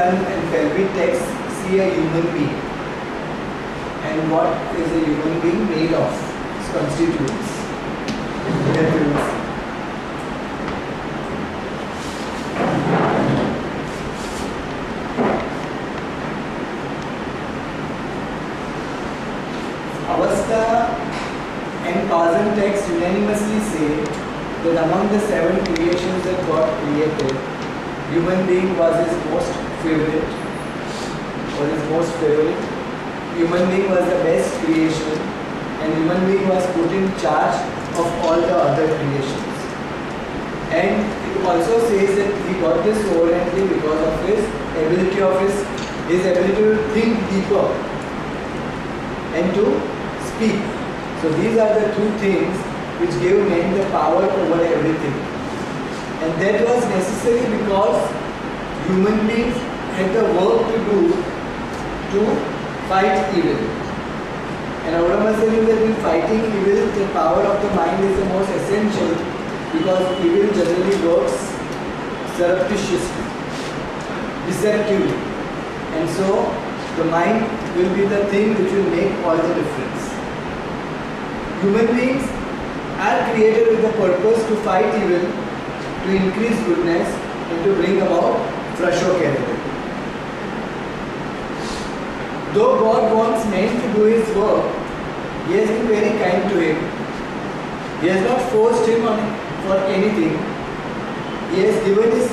sun and pelvic text see a human being. And what is a human being made of? Its constituents. Avesta and Pazan texts unanimously say that among the 7 creations that God created, human being was his most favorite. Human being was the best creation, and human being was put in charge of all the other creations. And it also says that he got this sovereignty because of his ability to think deeper and to speak. So these are the 2 things which gave men the power over everything. And that was necessary because human beings had the work to do to fight evil. And Abraham said that in fighting evil, the power of the mind is the most essential, because evil generally works surreptitiously, deceptively. And so the mind will be the thing which will make all the difference. Human beings are created with the purpose to fight evil, to increase goodness, and to bring about fresher character. Though God wants man to do his work, he has been very kind to him. He has not forced him for anything. He has given his,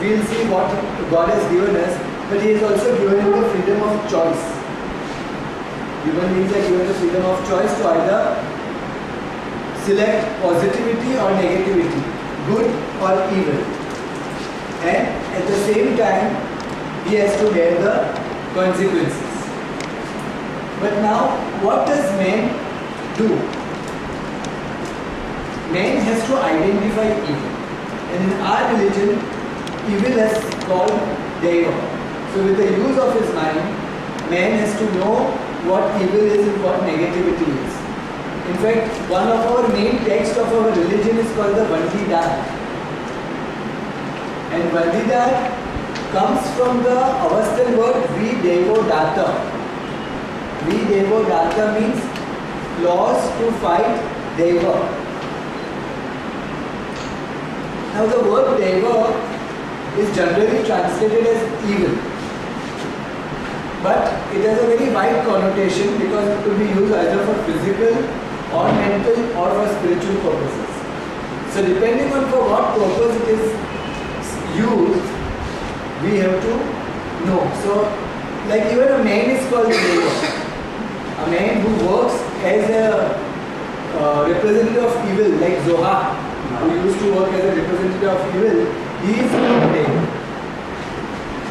we'll see what God has given us, but he has also given him the freedom of choice. Human beings are given the freedom of choice to either select positivity or negativity, good or evil. And at the same time, he has to bear the consequences. But now, what does man do? Man has to identify evil. And in our religion, evil is called Deva. So with the use of his mind, man has to know what evil is and what negativity is. In fact, one of our main texts of our religion is called the Vandidat. And Vandidat comes from the Avestan word Videvodata. Videvodata means laws to fight Deva. Now the word Deva is generally translated as evil, but it has a very wide connotation because it could be used either for physical or mental or for spiritual purposes. So depending on for what purpose it is used, we have to know. So like even a man is called Deva. A man who works as a representative of evil, like Zohar, who used to work as a representative of evil, he is called Deva.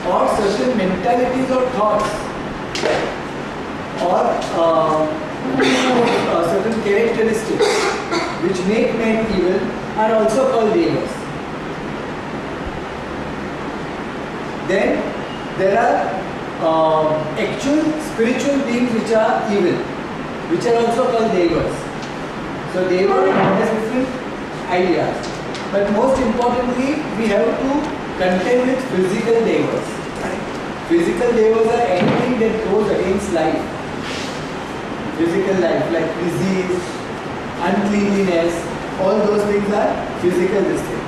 Or certain mentalities or thoughts, or certain characteristics which make men evil are also called Devas. Then there are actual spiritual beings which are evil, which are also called Devas. So Deva has different ideas. But most importantly, we have to contend with physical Devas. Physical Devas are anything that goes against life. Physical life, like disease, uncleanliness, all those things are physical this thing.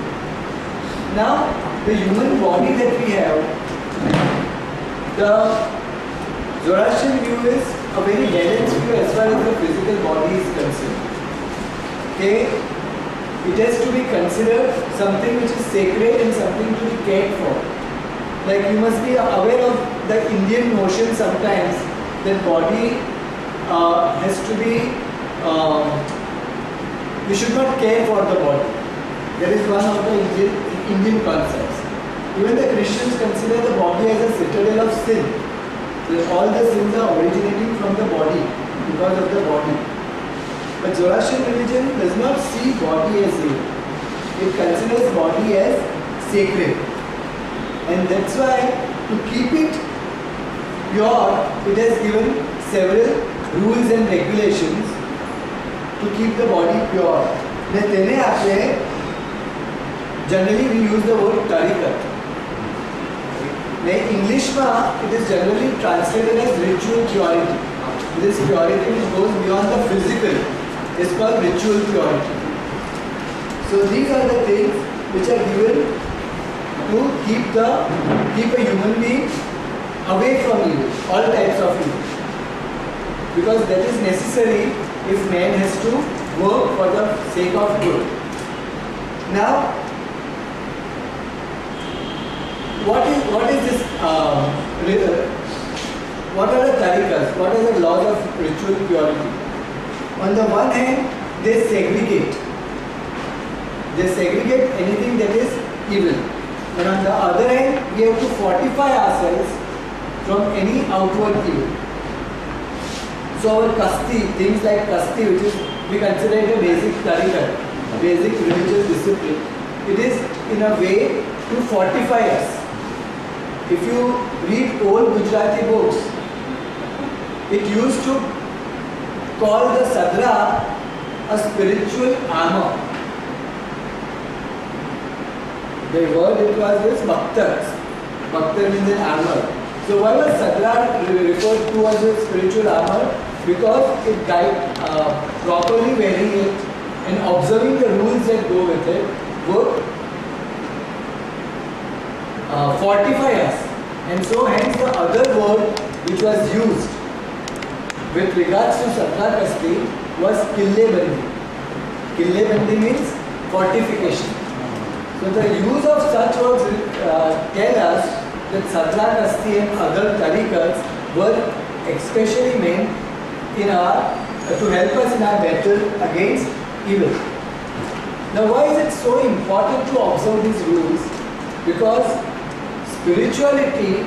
Now, the human body that we have, the Zoroastrian view is a very balanced view as far as the physical body is concerned. Okay? It has to be considered something which is sacred and something to be cared for. Like you must be aware of the Indian notion sometimes that body has to be, we should not care for the body. There is one of the Indian concepts. Even the Christians consider the body as a citadel of sin. So all the sins are originating from the body, because of the body. But Zoroastrian religion does not see body as evil. It considers body as sacred. And that's why to keep it pure, it has given several rules and regulations to keep the body pure. Generally we use the word tariqat. Like English it is generally translated as ritual purity. This purity which goes beyond the physical is called ritual purity. So these are the things which are given to keep a human being away from evil, all types of evil. Because that is necessary if man has to work for the sake of good. Now, what is this? What are the tariqas? What are the laws of ritual purity? On the one hand, they segregate. They segregate anything that is evil. And on the other hand, we have to fortify ourselves from any outward evil. So our kasti, things like kasti, which is we consider it a basic tariqat, basic religious discipline. It is in a way to fortify us. If you read old Gujarati books, it used to call the sadra a spiritual armor. The word it was is bhaktar. Bhaktar means an armor. So why was sadra referred to as a spiritual armor? Because it properly wearing it and observing the rules that go with it would fortify us. And so hence the other word which was used with regards to sadra kasti was killebandi. Killebandi means fortification. So the use of such words tell us that sadra kasti and other tariqas were especially meant to help us in our battle against evil. Now why is it so important to observe these rules? Because spirituality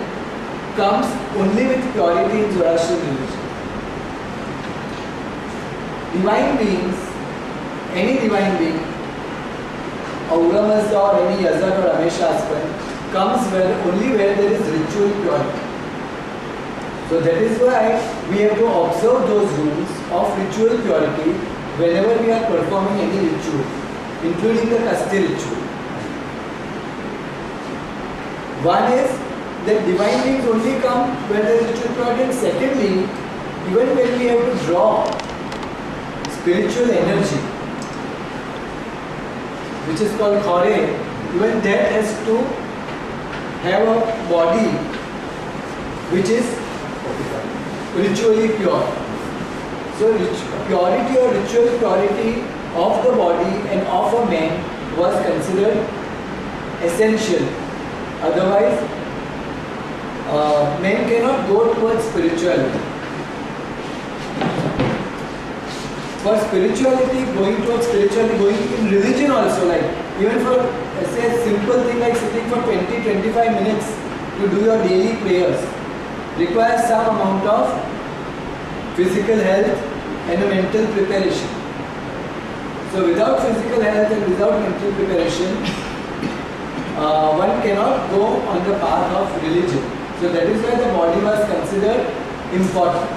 comes only with purity in Zoroastrian religion. Divine beings, any divine being, Aura Mazda or any Yazan or Rameshaspan, comes only where there is ritual purity. So that is why we have to observe those rules of ritual purity whenever we are performing any ritual, including the kasti ritual. One is that divine beings only come where there is ritual purity, and secondly, even when we have to draw spiritual energy, which is called khore, even that has to have a body which is ritually pure. So purity or ritual purity of the body and of a man was considered essential. Otherwise, men cannot go towards spirituality. For spirituality, going towards spirituality, going in religion also, like even for say a simple thing like sitting for 20-25 minutes to do your daily prayers, requires some amount of physical health and a mental preparation. So without physical health and without mental preparation, one cannot go on the path of religion. So that is why the body was considered important.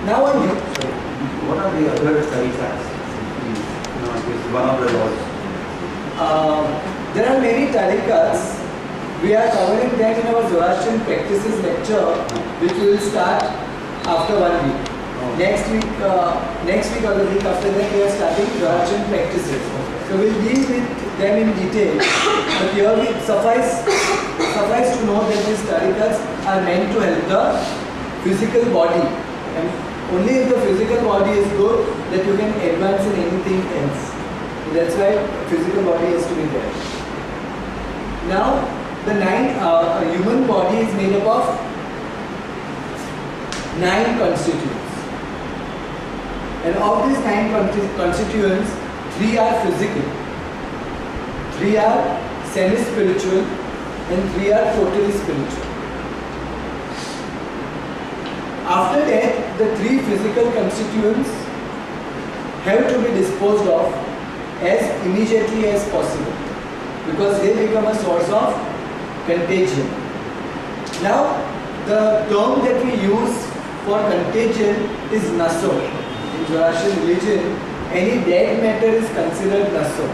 Now what are the other tariqas? It's one of the laws. There are many tariqas. We are covering them in our Zoroastrian practices lecture, which we will start after 1 week. Oh. Next week or the week after that, we are starting Zoroastrian practices. So we will deal with them in detail. But here we suffice to know that these tariqas are meant to help the physical body, and only if the physical body is good that you can advance in anything else. That's why physical body has to be there. Now, the human body is made up of 9 constituents. And of these 9 constituents, 3 are physical, 3 are semi-spiritual, and 3 are totally spiritual. After that, the 3 physical constituents have to be disposed of as immediately as possible, because they become a source of contagion. Now, the term that we use for contagion is naso. In Zoroastrian religion, any dead matter is considered naso.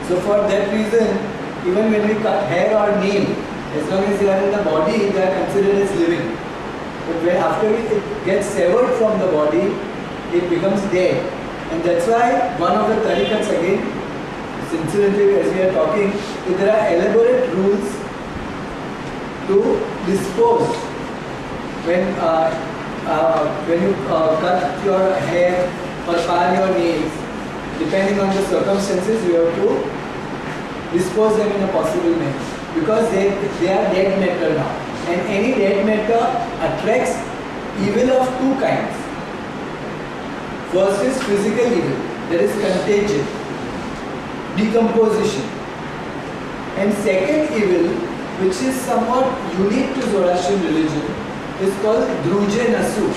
So for that reason, even when we cut hair or nail, as long as they are in the body, they are considered as living. But when after it gets severed from the body, it becomes dead. And that's why one of the tarikats again, incidentally as we are talking, there are elaborate rules to dispose when you cut your hair or file your nails. Depending on the circumstances, you have to dispose them in a possible manner, because they are dead matter now, and any dead matter attracts evil of two kinds. First is physical evil, that is contagion, decomposition, and second evil, which is somewhat unique to Zoroastrian religion, is called Druje Nasu.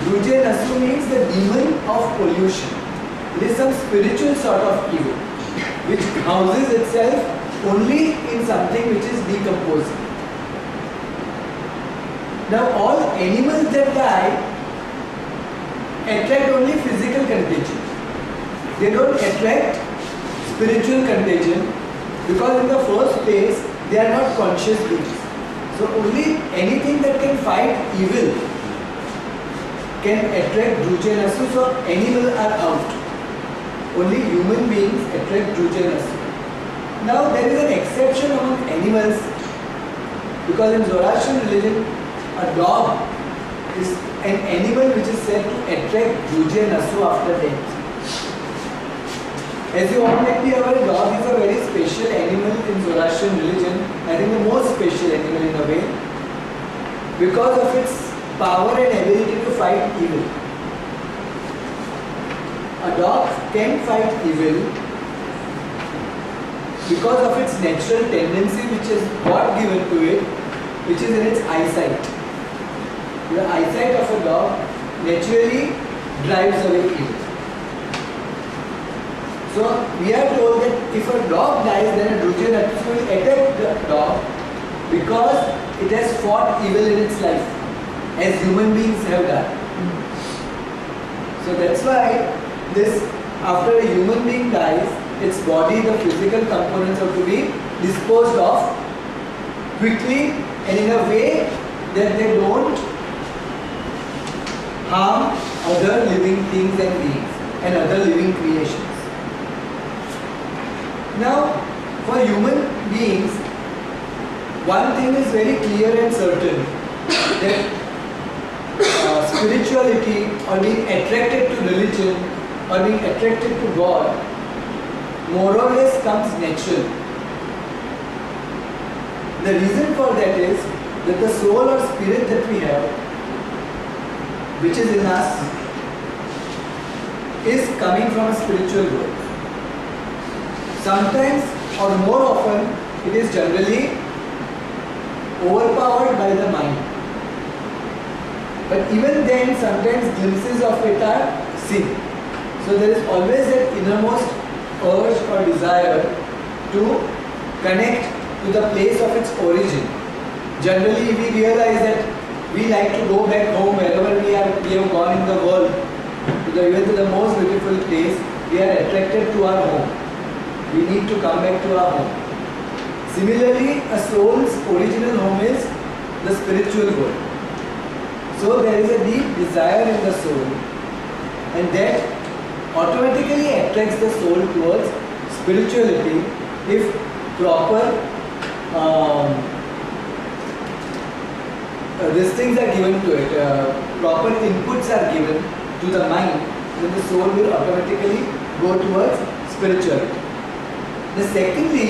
Druje Nasu means the demon of pollution. It is some spiritual sort of evil which houses itself only in something which is decomposing. Now all animals that die attract only physical contagion. They don't attract spiritual contagion, because in the first place they are not conscious beings. So only anything that can fight evil can attract Druje Nasu, so animals are out. Only human beings attract Druje Nasu. Now there is an exception among animals, because in Zoroastrian religion a dog is an animal which is said to attract Druje Nasu after death. As you all might be aware, dog is a very special animal in Zoroastrian religion. I think the most special animal in a way, because of its power and ability to fight evil. A dog can fight evil because of its natural tendency, which is God given to it, which is in its eyesight. The eyesight of a dog naturally drives away evil. So we are told that if a dog dies, then a Druje Nasu will attack the dog, because it has fought evil in its life, as human beings have done. So that's why this, after a human being dies, its body, the physical components have to be disposed of quickly and in a way that they don't harm other living things and beings and other living creations. Now, for human beings, one thing is very clear and certain, that spirituality or being attracted to religion or being attracted to God more or less comes natural. The reason for that is that the soul or spirit that we have, which is in us, is coming from a spiritual world. Sometimes or more often it is generally overpowered by the mind. But even then sometimes glimpses of it are seen. So there is always that innermost urge or desire to connect to the place of its origin. Generally we realize that we like to go back home wherever we have gone in the world, even to the most beautiful place, we are attracted to our home. We need to come back to our home. Similarly, a soul's original home is the spiritual world. So there is a deep desire in the soul, and that automatically attracts the soul towards spirituality if proper these things are given to it, proper inputs are given to the mind, then the soul will automatically go towards spirituality. The secondly,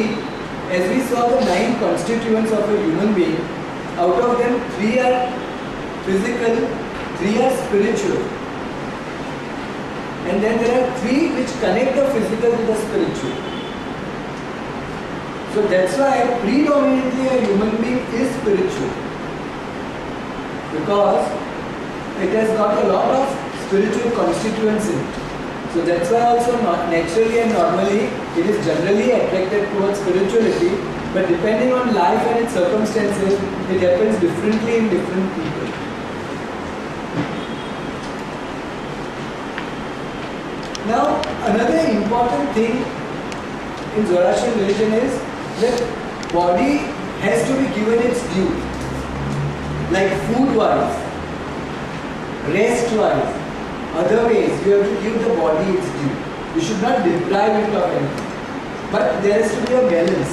as we saw the 9 constituents of a human being, out of them 3 are physical, 3 are spiritual. And then there are 3 which connect the physical to the spiritual. So that's why predominantly a human being is spiritual, because it has got a lot of spiritual constituents in it. So that's why also naturally and normally it is generally attracted towards spirituality, but depending on life and its circumstances, it happens differently in different people. Now, another important thing in Zoroastrian religion is that body has to be given its due. Like food-wise, rest-wise, other ways you have to give the body its due. You should not deprive it of anything. But there has to be a balance.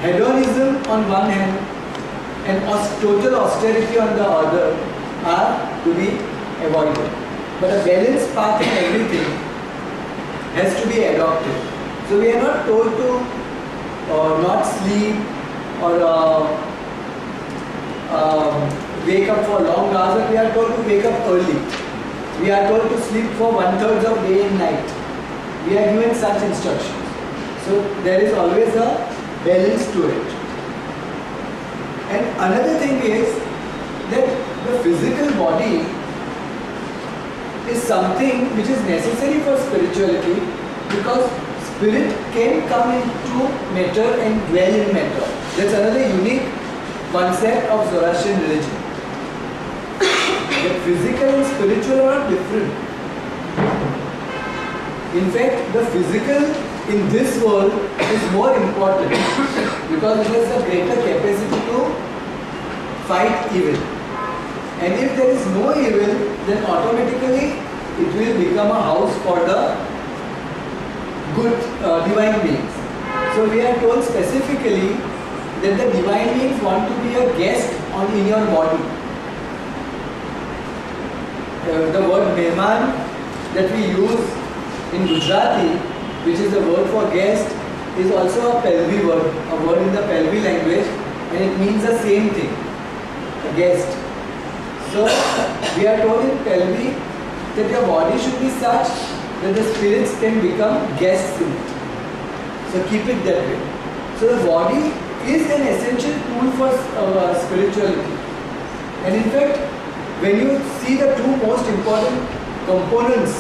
Hedonism on one hand and total austerity on the other are to be avoided. But a balanced path in everything has to be adopted. So we are not told to not sleep or wake up for long hours, but we are told to wake up early. We are told to sleep for 1/3 of day and night. We are given such instructions. So there is always a balance to it. And another thing is that the physical body is something which is necessary for spirituality, because spirit can come into matter and dwell in matter. That's another unique concept of Zoroastrian religion. That physical and spiritual are not different. In fact, the physical in this world is more important because it has a greater capacity to fight evil. And if there is no evil, then automatically it will become a house for the good divine beings. So we are told specifically that the divine beings want to be a guest in your body. The word mehman that we use in Gujarati, which is the word for guest, is also a Palvi word, a word in the Palvi language, and it means the same thing, a guest. So we are told in Palvi that your body should be such that the spirits can become guests in it. So keep it that way. So the body is an essential tool for spirituality. And in fact, when you see the two most important components,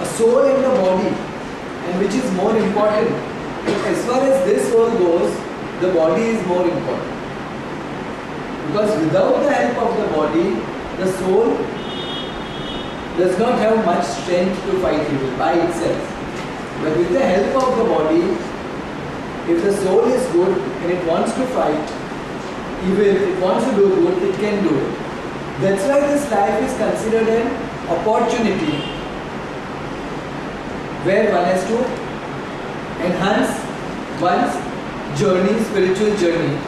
a soul and the body, and which is more important, as far as this world goes, the body is more important. Because without the help of the body, the soul does not have much strength to fight evil by itself. But with the help of the body, if the soul is good and it wants to fight evil, it wants to do good, it can do it. That's why this life is considered an opportunity where one has to enhance one's journey, spiritual journey.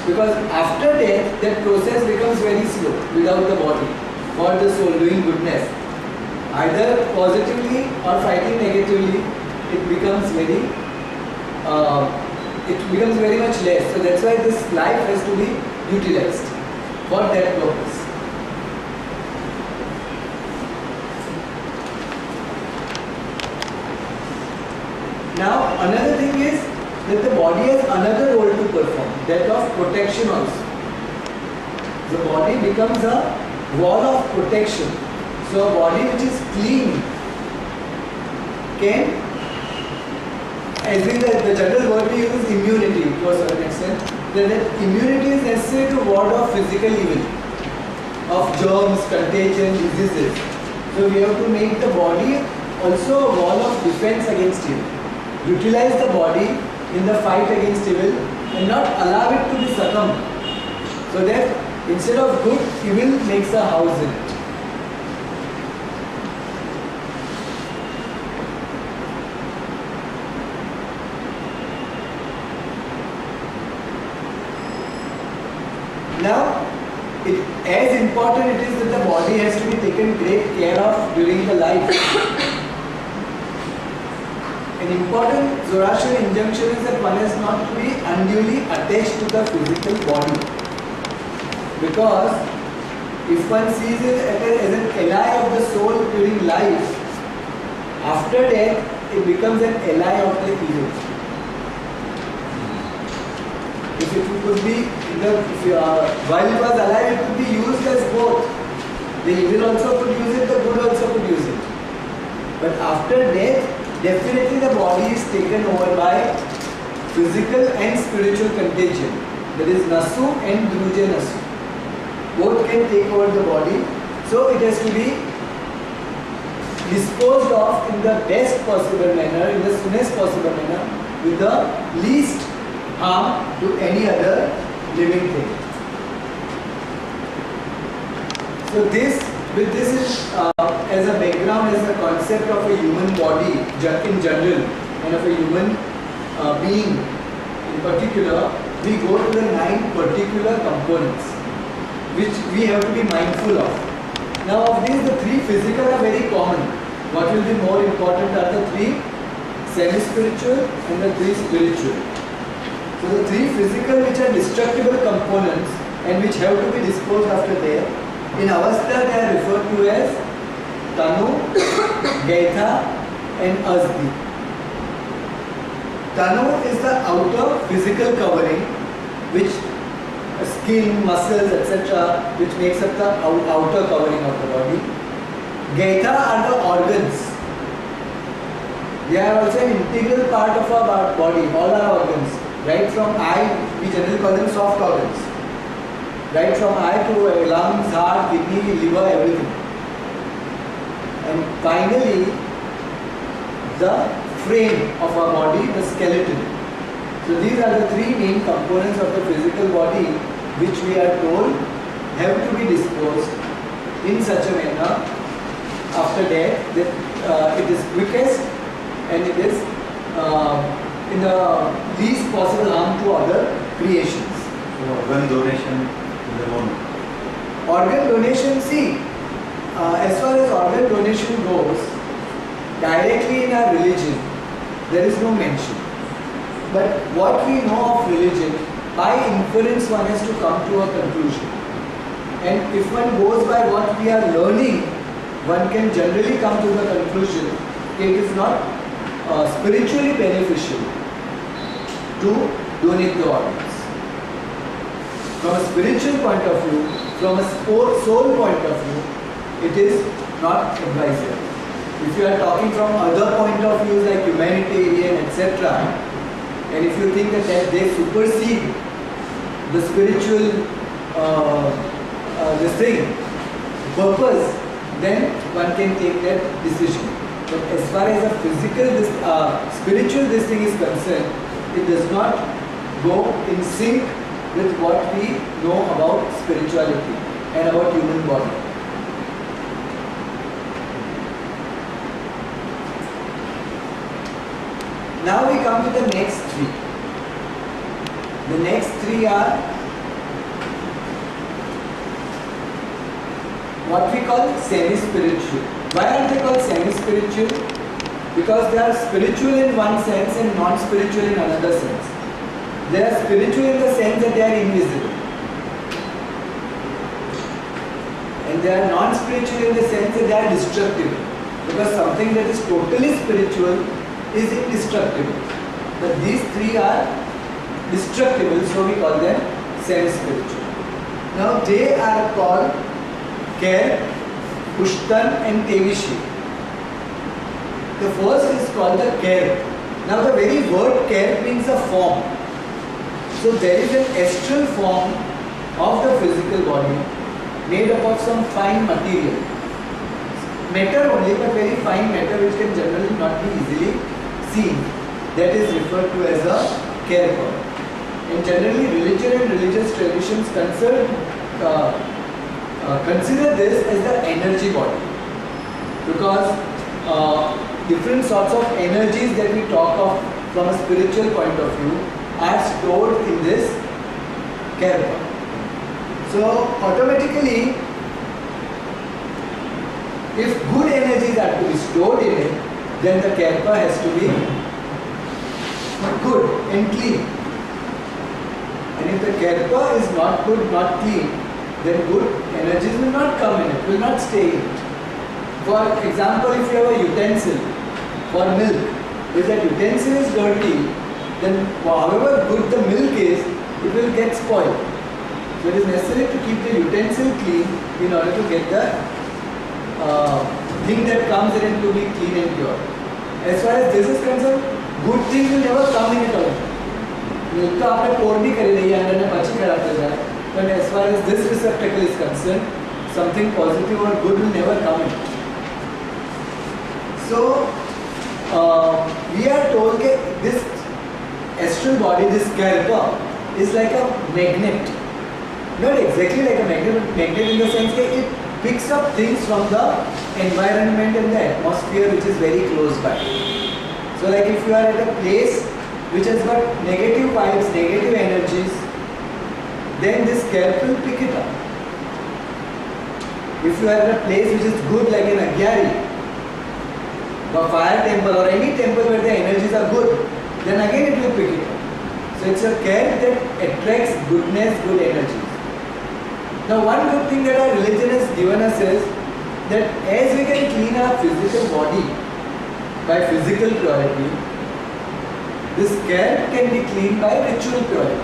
Because after death, that process becomes very slow without the body or the soul doing goodness. Either positively or fighting negatively, it becomes very much less. So that's why this life has to be utilized for that purpose. Now another thing is that the body has another role to perform, that of protection also. The body becomes a wall of protection. So a body which is clean can, as in the general word we use is immunity to a certain extent, that immunity is necessary to ward off physical evil, of germs, contagion, diseases. So we have to make the body also a wall of defense against evil. Utilize the body in the fight against evil and not allow it to be succumbed. So that instead of good, evil makes a house in it. Now, as important it is that the body has to be taken great care of during the life. An important Zoroastrian injunction is that one is not to be unduly attached to the physical body. Because if one sees it as an ally of the soul during life, after death it becomes an ally of the evil. If it could be, while it was alive, it could be used as both. The evil also could use it, the good also could use it. But after death, definitely the body is taken over by physical and spiritual contagion. That is Nasu and Druje Nasu. Both can take over the body. So it has to be disposed of in the best possible manner, in the soonest possible manner, with the least harm to any other living thing. So this is as a background, as a concept of a human body in general and of a human being in particular, we go to the 9 particular components which we have to be mindful of. Now of these, the 3 physical are very common. What will be more important are the 3 semi-spiritual and the 3 spiritual. So the 3 physical which are destructible components and which have to be disposed after death, in Avastha they are referred to as Tanu, Gaitha and Asdi. Tanu is the outer physical covering which skin, muscles, etc. which makes up the outer covering of the body. Gaitha are the organs. They are also an integral part of our body, all our organs. Right from eye, we generally call them soft organs. Right from eye to lungs, heart, kidney, liver, everything. And finally, the frame of our body, the skeleton. So these are the 3 main components of the physical body which we are told have to be disposed in such a manner after death that it is quickest and it is in the least possible harm to other creations. So organ donation is the one. Organ donation, see, as far as organ donation goes, directly in our religion, there is no mention. But what we know of religion, by inference one has to come to a conclusion. And if one goes by what we are learning, one can generally come to the conclusion that it is not spiritually beneficial to donate the organs. From a spiritual point of view, from a soul point of view, it is not advisable. If you are talking from other point of views like humanitarian, etc., and if you think that they supersede the spiritual purpose, then one can take that decision. But as far as a spiritual this thing is concerned, it does not go in sync with what we know about spirituality and about human body. Now we come to the next 3. The next 3 are what we call semi-spiritual. Why are they called semi-spiritual? Because they are spiritual in one sense and non-spiritual in another sense. They are spiritual in the sense that they are invisible. And they are non-spiritual in the sense that they are destructible. Because something that is totally spiritual is indestructible. But these 3 are destructible, so we call them semi-spiritual. Now they are called Kair, Pushtan and Tevishi. The first is called the Kair. Now the very word Kair means a form. So there is an astral form of the physical body made up of some fine material. Matter only, but very fine matter which can generally not be easily seen. That is referred to as a Kair body. And generally religion and religious traditions consider this as the energy body, because different sorts of energies that we talk of from a spiritual point of view are stored in this Kair body. So automatically, if good energies are to be stored in it, then the Kairpa has to be good and clean. And if the Kairpa is not good, not clean, then good energies will not come in it, will not stay in it. For example, if you have a utensil for milk, if that utensil is dirty, then however good the milk is, it will get spoiled. So it is necessary to keep the utensil clean in order to get the thing that comes in it to be clean and pure. As far as this is concerned, good things will never come in it alone. Milk to आपने pour भी कर लिया अंदर में बची कराते जाए, but as far as this receptacle is concerned, something positive or good will never come in. So we are told that this astral body, this Kalpa, is like a magnet. Not exactly like a magnet in the sense that it picks up things from the environment and the atmosphere which is very close by. So like if you are at a place which has got negative vibes, negative energies, then this Kalpa will pick it up. If you are at a place which is good like an Agyari, a fire temple or any temple where the energies are good, then again it will pick it up. So it's a care that attracts goodness, good energies. Now one good thing that our religion has given us is that as we can clean our physical body by physical purity, this care can be cleaned by ritual purity.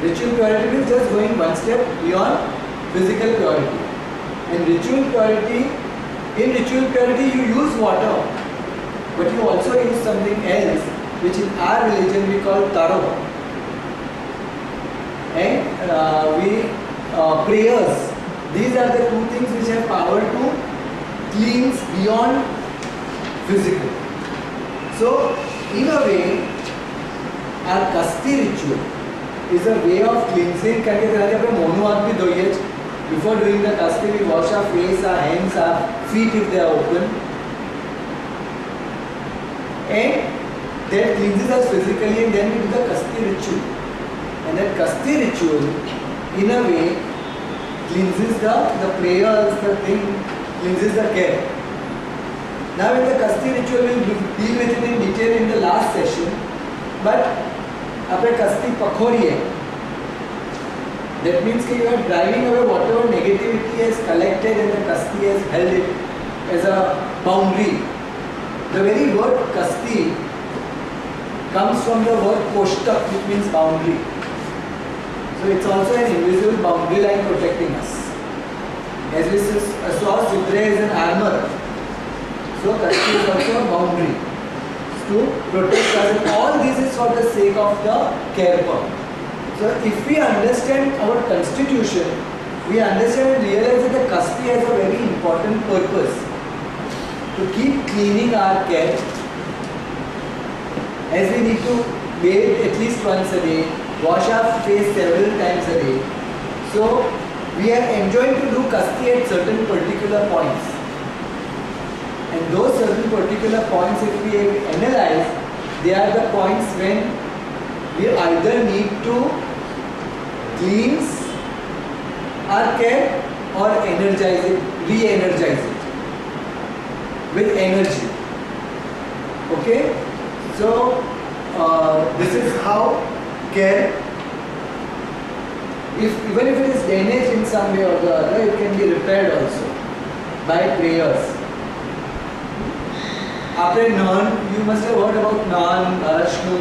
Ritual purity means just going one step beyond physical purity. And in ritual purity you use water, but you also use something else which in our religion we call taro. And prayers. These are the two things which have power to cleanse beyond physical. So, in a way, our Kasti ritual is a way of cleansing. Before doing the Kasti, we wash our face, our hands, our feet if they are open. And that cleanses us physically, and then we do the Kasti ritual. And that Kasti ritual, in a way, cleanses the prayers, the thing, cleanses the care. Now in the Kasti ritual, we will deal with it in detail in the last session. But, apne Kasti pakhori hai. That means that you are driving away whatever negativity has collected and the Kasti has held it as a boundary. The very word Kasti comes from the word Koshtak, which means boundary. So it's also an invisible boundary line protecting us. As we saw, Sudra is an armor. So Kasti is also a boundary to protect us. And all this is for the sake of the Kalpa. So if we understand our constitution, we understand and realize that the Kasti has a very important purpose. To keep cleaning our care, as we need to bathe at least once a day, wash our face several times a day. So we are enjoined to do Kasti at certain particular points. And those certain particular points, if we analyze, they are the points when we either need to cleanse our care or energize it, re-energize it with energy. Okay? So this is how care, even if it is damaged in some way or the other, it can be repaired also by prayers. After Nan, you must have heard about Nan, Arashnu.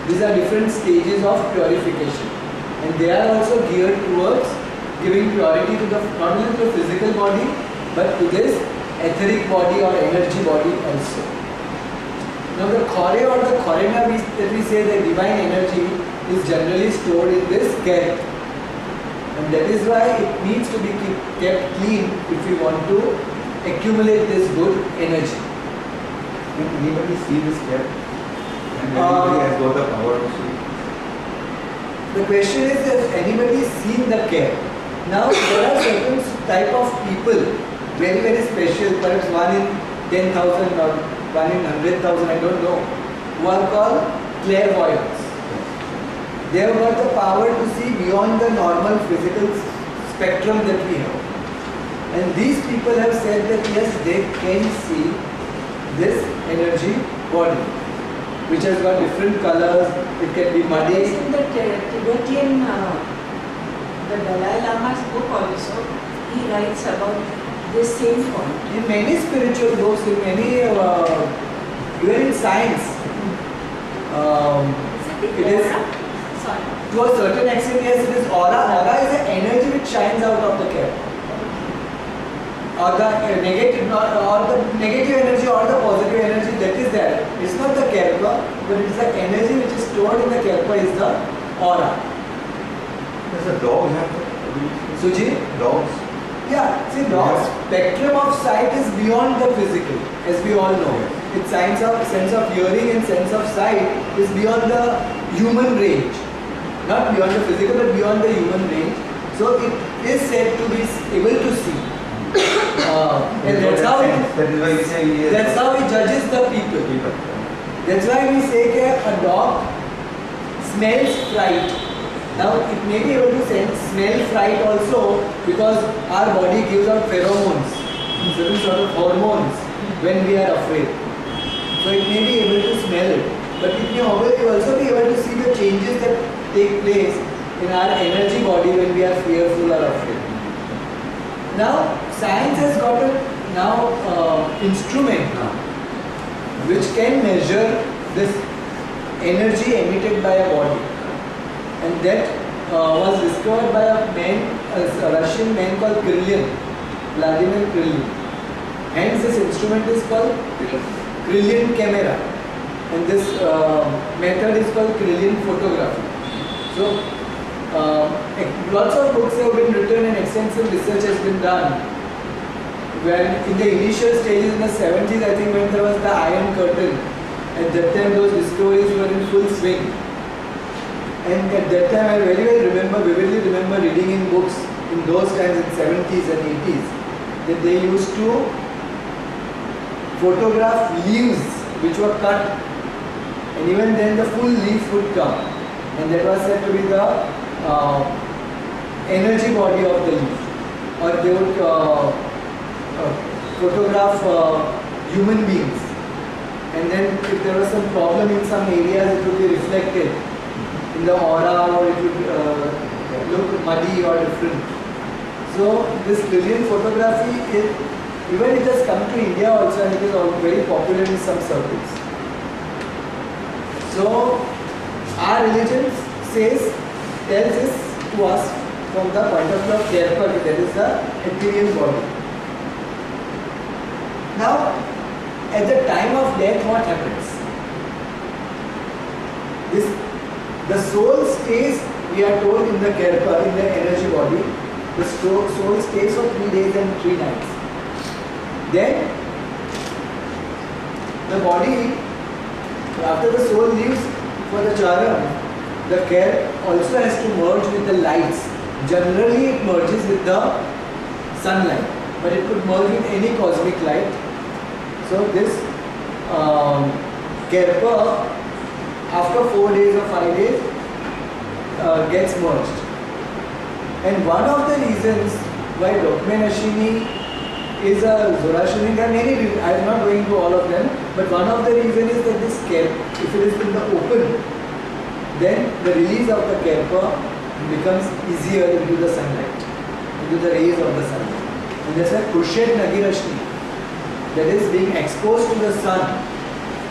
These are different stages of purification. And they are also geared towards giving purity to not only to the physical body, but to this etheric body or energy body also. Now the Khore or the Khorena that we say, the divine energy, is generally stored in this care. And that is why it needs to be kept clean if we want to accumulate this good energy. Can anybody see this care? And anybody has got the power to see? The question is, has anybody seen the care? Now there are certain type of people, very very special, perhaps 1 in 10,000 or 1 in 100,000, I don't know, who are called clairvoyants. They have got the power to see beyond the normal physical spectrum that we have. And these people have said that yes, they can see this energy body, which has got different colors. It can be muddy. In the Tibetan, the Dalai Lama's book also, he writes about this same point. In many spiritual books, in many, even in science, it is, to a certain extent, yes, it is aura. Aura is the energy which shines out of the care. Or the negative, or the negative energy or the positive energy that is there. It's not the Kalpa, but it is the energy which is stored in the Kalpa is the aura. Does a dog have Suji? dogs? Yeah, see now spectrum of sight is beyond the physical, as we all know. Its sense of hearing and sense of sight is beyond the human range. Not beyond the physical, but beyond the human range. So it is said to be able to see. And that's how it judges the people. That's why we say that a dog smells fright. Now it may be able to smell fright also because our body gives out pheromones, certain sort of hormones when we are afraid. So it may be able to smell it. But it may also be able to see the changes that take place in our energy body when we are fearful or afraid. Now science has got a instrument which can measure this energy emitted by a body. And that was discovered by a Russian man called Krillin, Vladimir Krillin. Hence this instrument is called Krillin camera. And this method is called Krillin photography. So lots of books have been written and extensive research has been done. When in the initial stages in the 70s, I think when there was the Iron Curtain, at that time those discoveries were in full swing. And at that time I vividly remember reading in books in those times in 70s and 80s that they used to photograph leaves which were cut, and even then the full leaf would come, and that was said to be the energy body of the leaf. Or they would photograph human beings, and then if there was some problem in some areas it would be reflected in the aura, or it would look muddy or different. So this Krillin photography, even it has come to India also, and it is very popular in some circles. So our religion tells this to us from the point of view of Kherpa, that is the ethereal body. Now, at the time of death, what happens? The soul stays, we are told in the Kherpa, in the energy body, the soul stays for 3 days and 3 nights. Then, the body, after the soul leaves for the charam, the care also has to merge with the lights. Generally, it merges with the sunlight, but it could merge with any cosmic light. So this Kherpa, after 4 days or 5 days, gets merged. And one of the reasons why Dogme-Nashini is a Zoroastrian, there are many reasons, I am not going to all of them, but one of the reasons is that this Kherpa, if it is in the open, then the release of the Kherpa becomes easier into the sunlight, into the rays of the sunlight. And that's why Kushet Nagirashni, that is being exposed to the sun,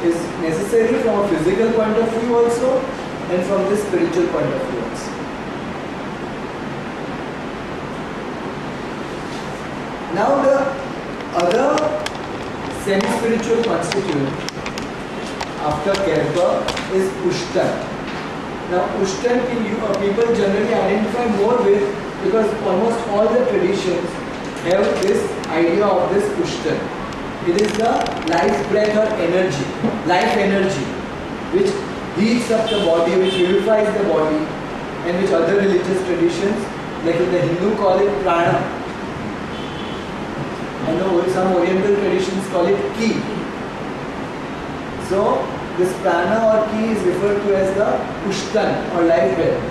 is necessary from a physical point of view also, and from the spiritual point of view also. Now the other semi-spiritual constituent after Kherpa is Ushtan. Now Ushtan people generally identify more with, because almost all the traditions have this idea of this Ushtan. It is the life breath or energy, life energy, which heats up the body, which vivifies the body, and which other religious traditions, like in the Hindu, call it prana. And some Oriental traditions call it ki. So this prana or ki is referred to as the Ushtan or life breath.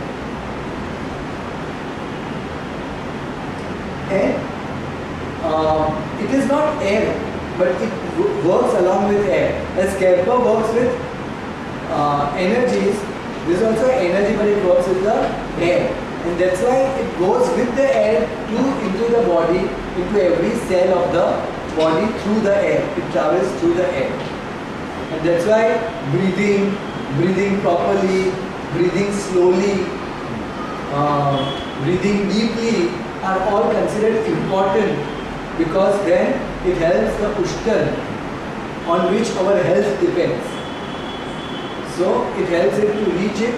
And it is not air, but it works along with air. As Kherpa works with energies, this is also energy, but it works with the air. And that's why it goes with the air into the body, into every cell of the body through the air. It travels through the air. And that's why breathing properly, breathing slowly, breathing deeply are all considered important, because then it helps the Ushtan on which our health depends. So it helps it to reach it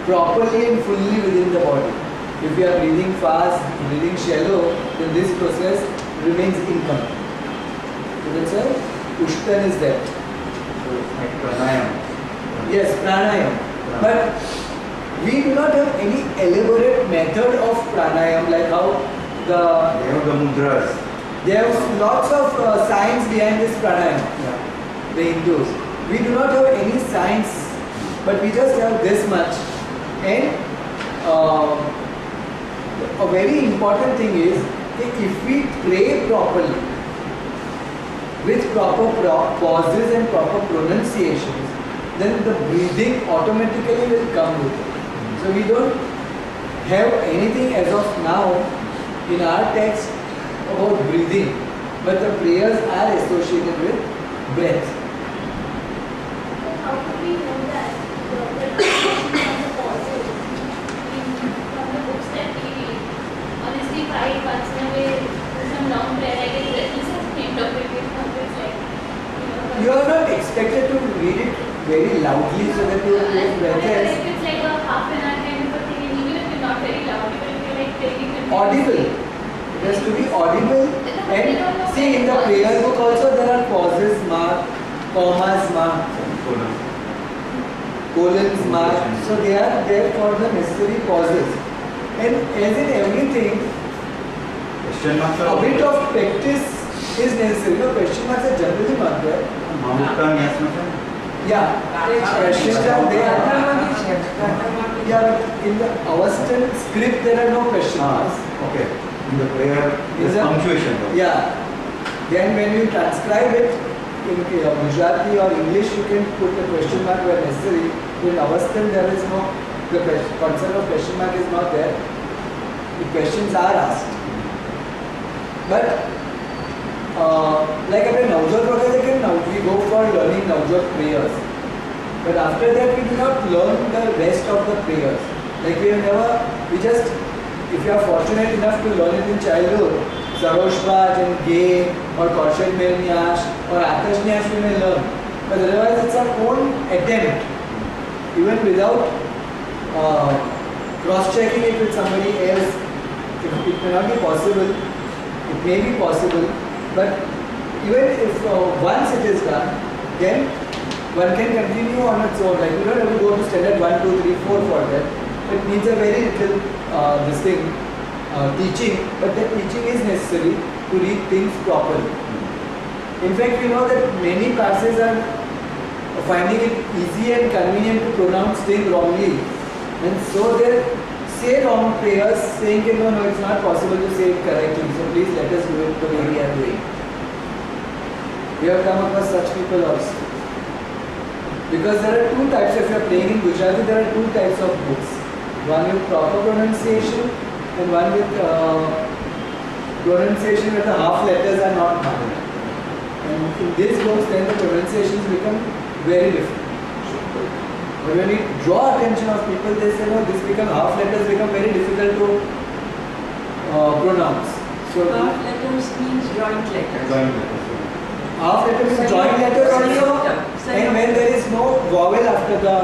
properly and fully within the body. If we are breathing fast, breathing shallow, then this process remains incomplete. So that's why Ushtan is there. So it's like pranayam. Yes, pranayam. But we do not have any elaborate method of pranayam, like how They have the mudras. there is lots of science behind this pranayam. Yeah. The Hindus. We do not have any science, but we just have this much. And a very important thing is that if we pray properly, with proper pauses and proper pronunciations, then the breathing automatically will come with it. So we don't have anything as of now in our text about breathing, but the prayers are associated with breath. So how could we know that the pronunciation of the pauses from the books that we read? Honestly, if I once in a way do some long prayer, I get breathless at the end of it. It's always like, You are not expected to read it very loudly so that you will get Whatever, breathless. if it's like a half an hour kind of a thing, and even if you're not very loud, even if you're like taking it. Audible. It has to be audible. And see, in the prayer book also there are pauses marked, commas marked, colons marked. So they are there for the necessary pauses. And as in everything, Question marks a are bit of practice is necessary. No, question marks are generally not there. Mountain, yes, madam. Yeah, questions are there. Yeah, but in the Avastan script there are no question marks. Okay. In the prayer, there's punctuation. Though. Yeah. Then when you transcribe it in Gujarati or English, you can put the question mark where necessary. In Avastan there is no, the concept of question mark is not there. The questions are asked. But like after Navjot Vagare, now we go for learning Navjot prayers. But after that we do not learn the rest of the prayers. Like we have never, we just, if you are fortunate enough to learn it in childhood, Saroshbaj and Gay or Kaushal Melnyash or Akash Nyash we may learn. But otherwise it's our own attempt. Even without cross-checking it with somebody else, it may not be possible. It may be possible, but even if once it is done, then one can continue on its own. Like you don't have to go to standard 1, 2, 3, 4 for that. It needs a very little teaching, but that teaching is necessary to read things properly. In fact, we know that many classes are finding it easy and convenient to pronounce things wrongly, and so they say wrong prayers, saying that no, it's not possible to say it correctly, so please let us do it the way we are doing. We have come across such people also. Because there are two types, if you are playing in Gujarati, there are two types of books. One with proper pronunciation and one with pronunciation where the half letters are not marked. And in these books, then the pronunciations become very different. But when we draw attention of people, they say, no, half letters become very difficult to pronounce. So Half letters means joint letters. Joint letters. half letter means joint letters also, and when there is no vowel after the,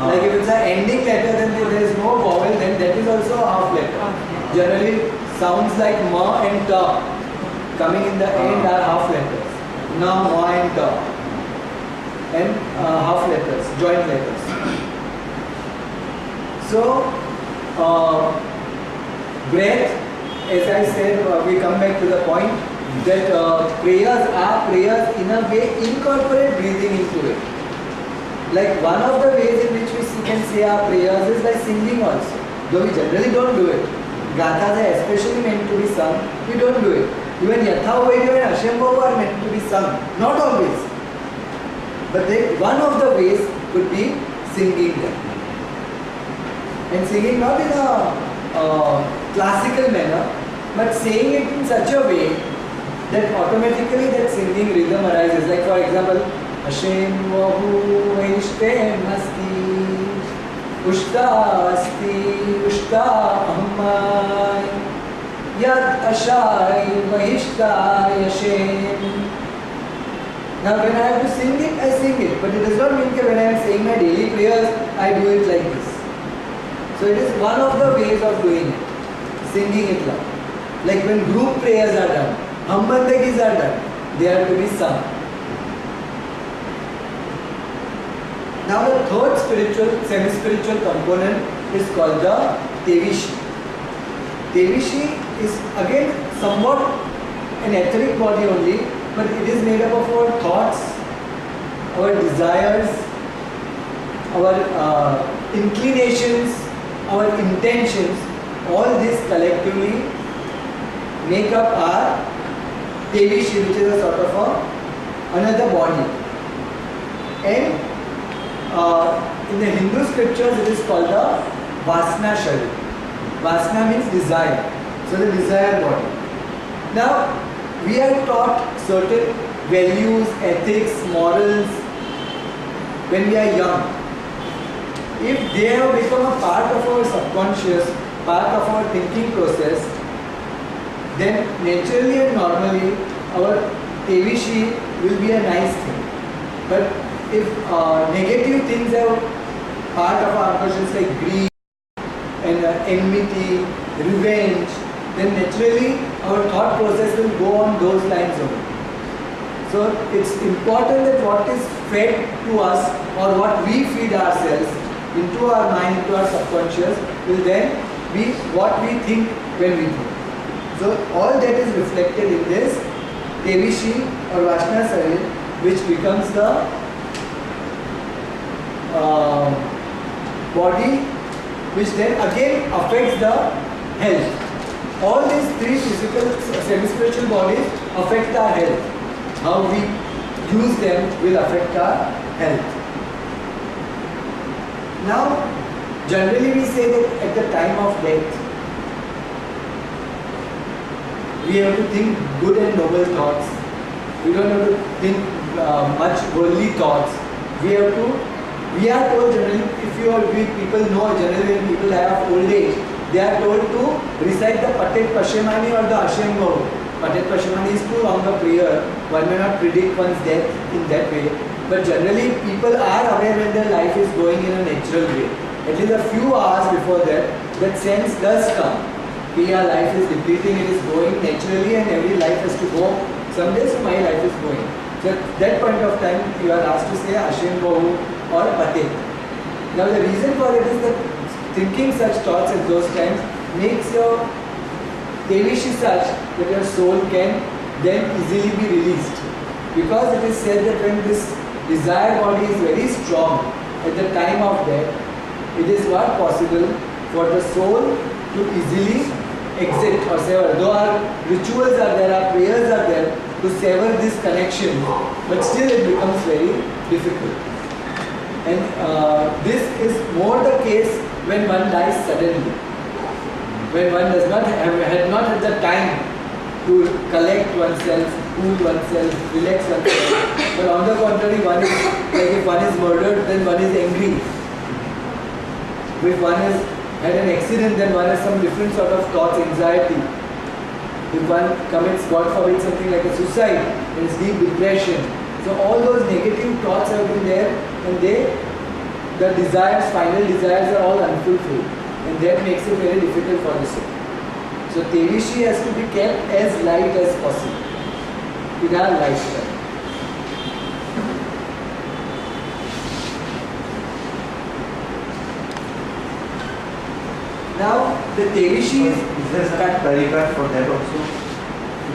like if it's an ending letter, then there is no vowel, then that is also a half letter. Generally, sounds like ma and ta coming in the end are half letters. Na, ma and ta. And half letters, joint letters. So, breath, as I said, we come back to the point that prayers are prayers in a way incorporate breathing into it. Like one of the ways in which we can say our prayers is by singing also. Though we generally don't do it. Gathas are especially meant to be sung, we don't do it. Even Yatha Vaidya and Ashambhav are meant to be sung, not always. But one of the ways could be singing them. And singing not in a classical manner, but saying it in such a way that automatically that singing rhythm arises. Like for example, Hashem Vahu Vaishtem Asti Ushta Asti Ushta Ammai Yad Ashai Vahishta Yashem. Now when I have to sing it, I sing it. But it does not mean that when I am saying my daily prayers, I do it like this. So it is one of the ways of doing it. Singing it loud. Like when group prayers are done, hum bandagis are done, they are to be sung. Now the third spiritual, semi-spiritual component is called the Tevishi. Tevishi is again somewhat an etheric body only, but it is made up of our thoughts, our desires, our inclinations, our intentions. All this collectively make up our Tevishi, which is a sort of another body. And in the Hindu scriptures, it is called the Vasna Sharir. Vasna means desire. So the desire body. Now, we are taught certain values, ethics, morals when we are young. If they have become a part of our subconscious, part of our thinking process, then naturally and normally our Tevishi will be a nice thing. But if negative things are part of our unconscious like greed and enmity, revenge, then naturally our thought process will go on those lines only. So it's important that what is fed to us or what we feed ourselves into our mind, into our subconscious will then be what we think when we think. So all that is reflected in this Tevishi or Vasna Sharir, which becomes the body, which then again affects the health. All these three physical, semi-spiritual bodies affect our health. How we use them will affect our health. Now, generally we say that at the time of death, we have to think good and noble thoughts. We don't have to think much worldly thoughts. We are told generally, if you are weak, people know generally when people have old age, they are told to recite the Patet Pashemani or the Ashem Bahu. Patet Pashemani is too long a prayer. One may not predict one's death in that way. But generally, people are aware when their life is going in a natural way. At least a few hours before that sense does come. Our life is depleting, it is going naturally, and every life has to go someday, so my life is going. So at that point of time, you are asked to say Ashem Bahu or Patet. Now the reason for it is that thinking such thoughts at those times makes your Tevishi such that your soul can then easily be released. Because it is said that when this desire body is very strong at the time of death, it is not possible for the soul to easily exit or sever. Though our rituals are there, our prayers are there to sever this connection, but still it becomes very difficult. And this is more the case when one dies suddenly. When one does not had not had the time to collect oneself, cool oneself, relax oneself. But on the contrary, one is like if one is murdered, then one is angry. If one has had an accident, then one has some different sort of thoughts, anxiety. If one commits, God forbid, something like a suicide, there is deep depression. So all those negative thoughts have been there, and the desires, final desires are all unfulfilled. And that makes it very difficult for the soul. So Tevishi has to be kept as light as possible in our lifestyle. Now the Tevishi is there some tariqat for that also?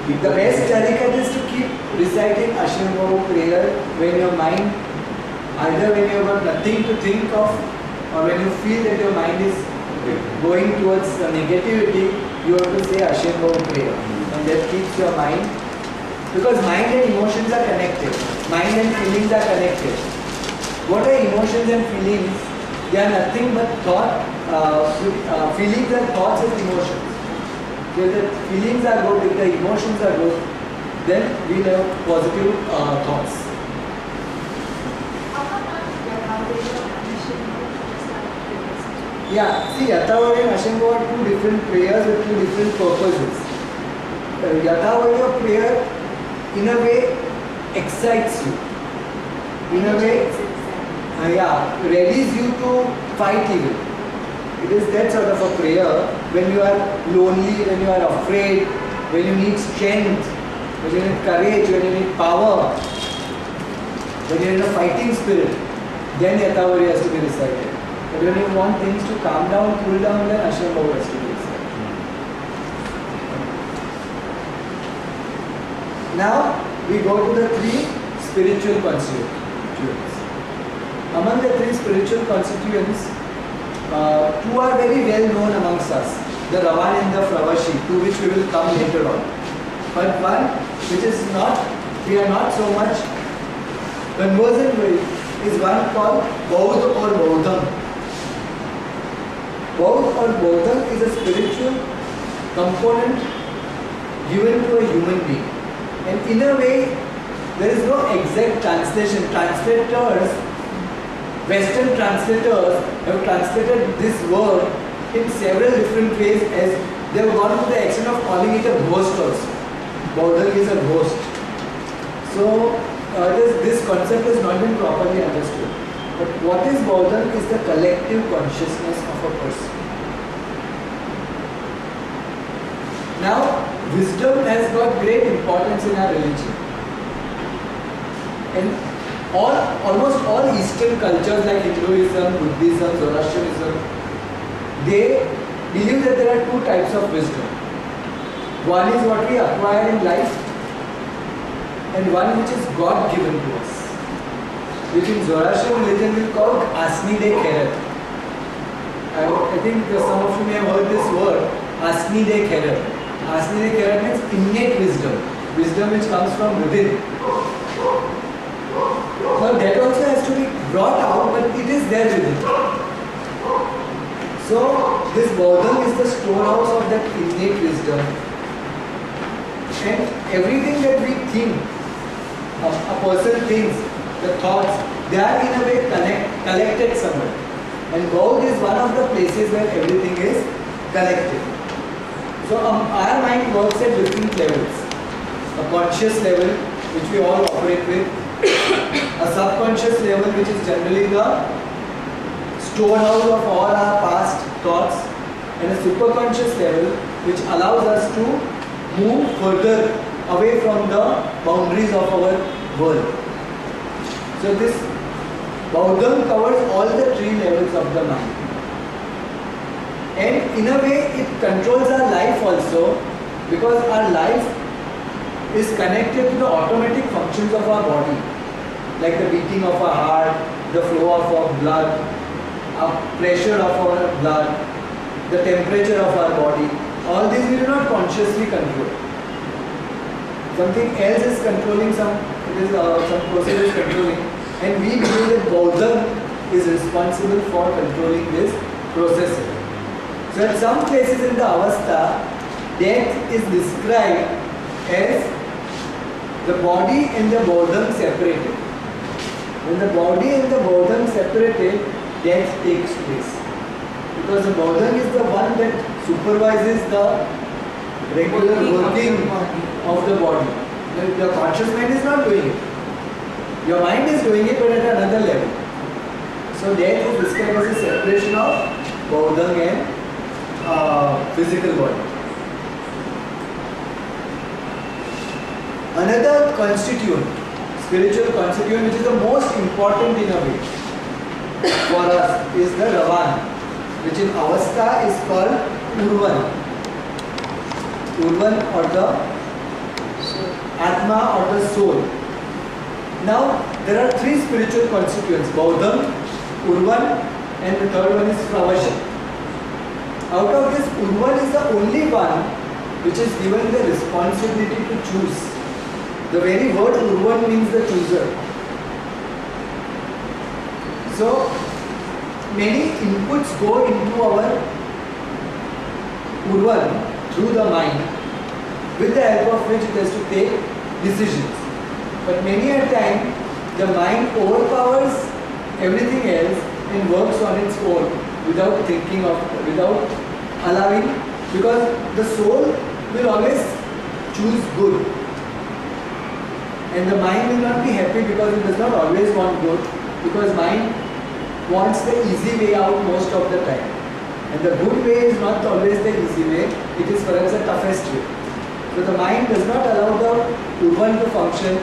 The best tariqat is to keep reciting Ashem Bahu prayer when your mind, either when you have got nothing to think of or when you feel that your mind is going towards negativity, you have to say Ashem Bahu prayer. And that keeps your mind, because mind and emotions are connected. Mind and feelings are connected. What are emotions and feelings? They are nothing but thought. Feelings and thoughts is emotions. If the feelings are good, if the emotions are good, then we have positive thoughts. Yeah, see, Yathavadi and Ashem Bahu are two different prayers with two different purposes. Yathavadi prayer, in a way, excites you. In a way, readies you to fight evil. It is that sort of a prayer when you are lonely, when you are afraid, when you need strength, when you need courage, when you need power, when you are in a fighting spirit, then Yatavari has to be recited. But when you want things to calm down, cool down, then Ashram Bhav has to be recited. Now we go to the three spiritual constituents. Among the three spiritual constituents, two are very well known amongst us, the Ravan and the Fravashi, to which we will come later on. But one which is not, we are not so much conversant with, is one called Baudh or Bodham. Baudh or Bodham is a spiritual component given to a human being. And in a way, there is no exact translation. Translators, Western translators have translated this word in several different ways, as they have gone to the extent of calling it a ghost also. Bodham is a ghost. So this concept has not been properly understood. But what is Bodham is the collective consciousness of a person. Now, wisdom has got great importance in our religion. And almost all Eastern cultures like Hinduism, Buddhism, Zoroastrianism, they believe that there are two types of wisdom. One is what we acquire in life, and one which is God given to us, which in Zoroastrian religion we call Asni de Kheret. I think some of you may have heard this word, Asni de Kheret. Asni de Kheret means innate wisdom, wisdom which comes from within. Now that also has to be brought out, but it is there within. So this Bodham is the storehouse of that innate wisdom. And everything that we think, a person thinks, the thoughts, they are in a way collected somewhere. And Bodh is one of the places where everything is collected. So our mind works at different levels. A conscious level, which we all operate with. A subconscious level, which is generally the storehouse of all our past thoughts. And a superconscious level, which allows us to move further away from the boundaries of our world. So this Bodham covers all the three levels of the mind. And in a way it controls our life also, because our life is connected to the automatic functions of our body, like the beating of our heart, the flow of our blood, pressure of our blood, the temperature of our body. All these we do not consciously control. Something else is controlling, some process is controlling, and we believe that Bodham is responsible for controlling this process. So at some places in the Avastha, death is described as the body and the Bodham separated. When the body and the Bodham separated, death takes place. Because the Bodham is the one that supervises the regular working of the body. The conscious mind is not doing it. Your mind is doing it, but at another level. So death is described as a separation of Bodham and physical body. Another constituent, spiritual constituent, which is the most important in a way for us, is the Ravan, which in Avastha is called Urvan. Urvan, or the Atma, or the soul. Now there are three spiritual constituents: Bodham, Urvan, and the third one is Fravashi. Out of this, Urvan is the only one which is given the responsibility to choose. The very word Urvan means the chooser. So many inputs go into our Urvan through the mind, with the help of which it has to take decisions. But many a time the mind overpowers everything else and works on its own without thinking of, without allowing, because the soul will always choose good. And the mind will not be happy because it does not always want good, because mind wants the easy way out most of the time. And the good way is not always the easy way, it is perhaps the toughest way. So the mind does not allow the urban to function.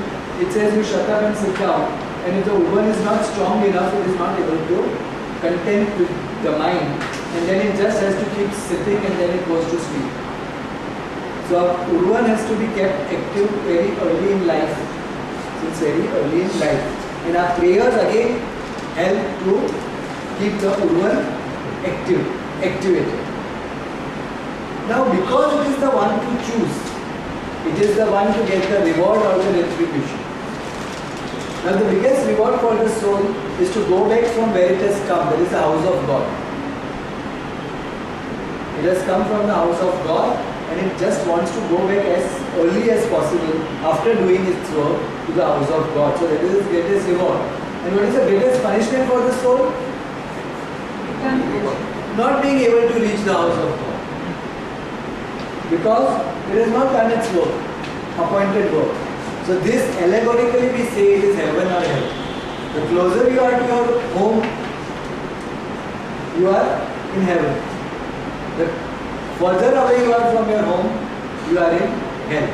It says you shut up and sit down. And if the urban is not strong enough, it is not able to contend with the mind. And then it just has to keep sitting and then it goes to sleep. So urban has to be kept active very early in life. Since very early in life. And our prayers again help to keep the urban activated. Now because it is the one to choose, it is the one to get the reward or the retribution. Now the biggest reward for the soul is to go back from where it has come, that is the house of God. It has come from the house of God and it just wants to go back as early as possible after doing its work to the house of God. So that is its greatest reward. And what is the greatest punishment for the soul? Not being able to reach the house of God. Because it has not done its work, appointed work. So this allegorically we say it is heaven or hell. The closer you are to your home, you are in heaven. The further away you are from your home, you are in hell.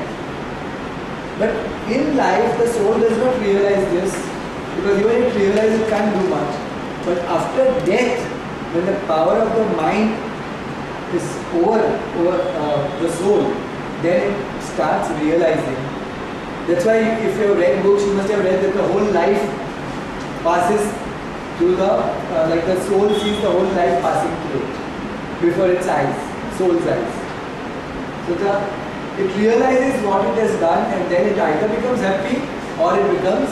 But in life the soul does not realize this, because even it realizes it can't do much. But after death, when the power of the mind is over the soul, then it starts realizing. That's why if you have read books, you must have read that the whole life passes through the, like the soul sees the whole life passing through it, before its eyes, soul's eyes. So it realizes what it has done and then it either becomes happy or it becomes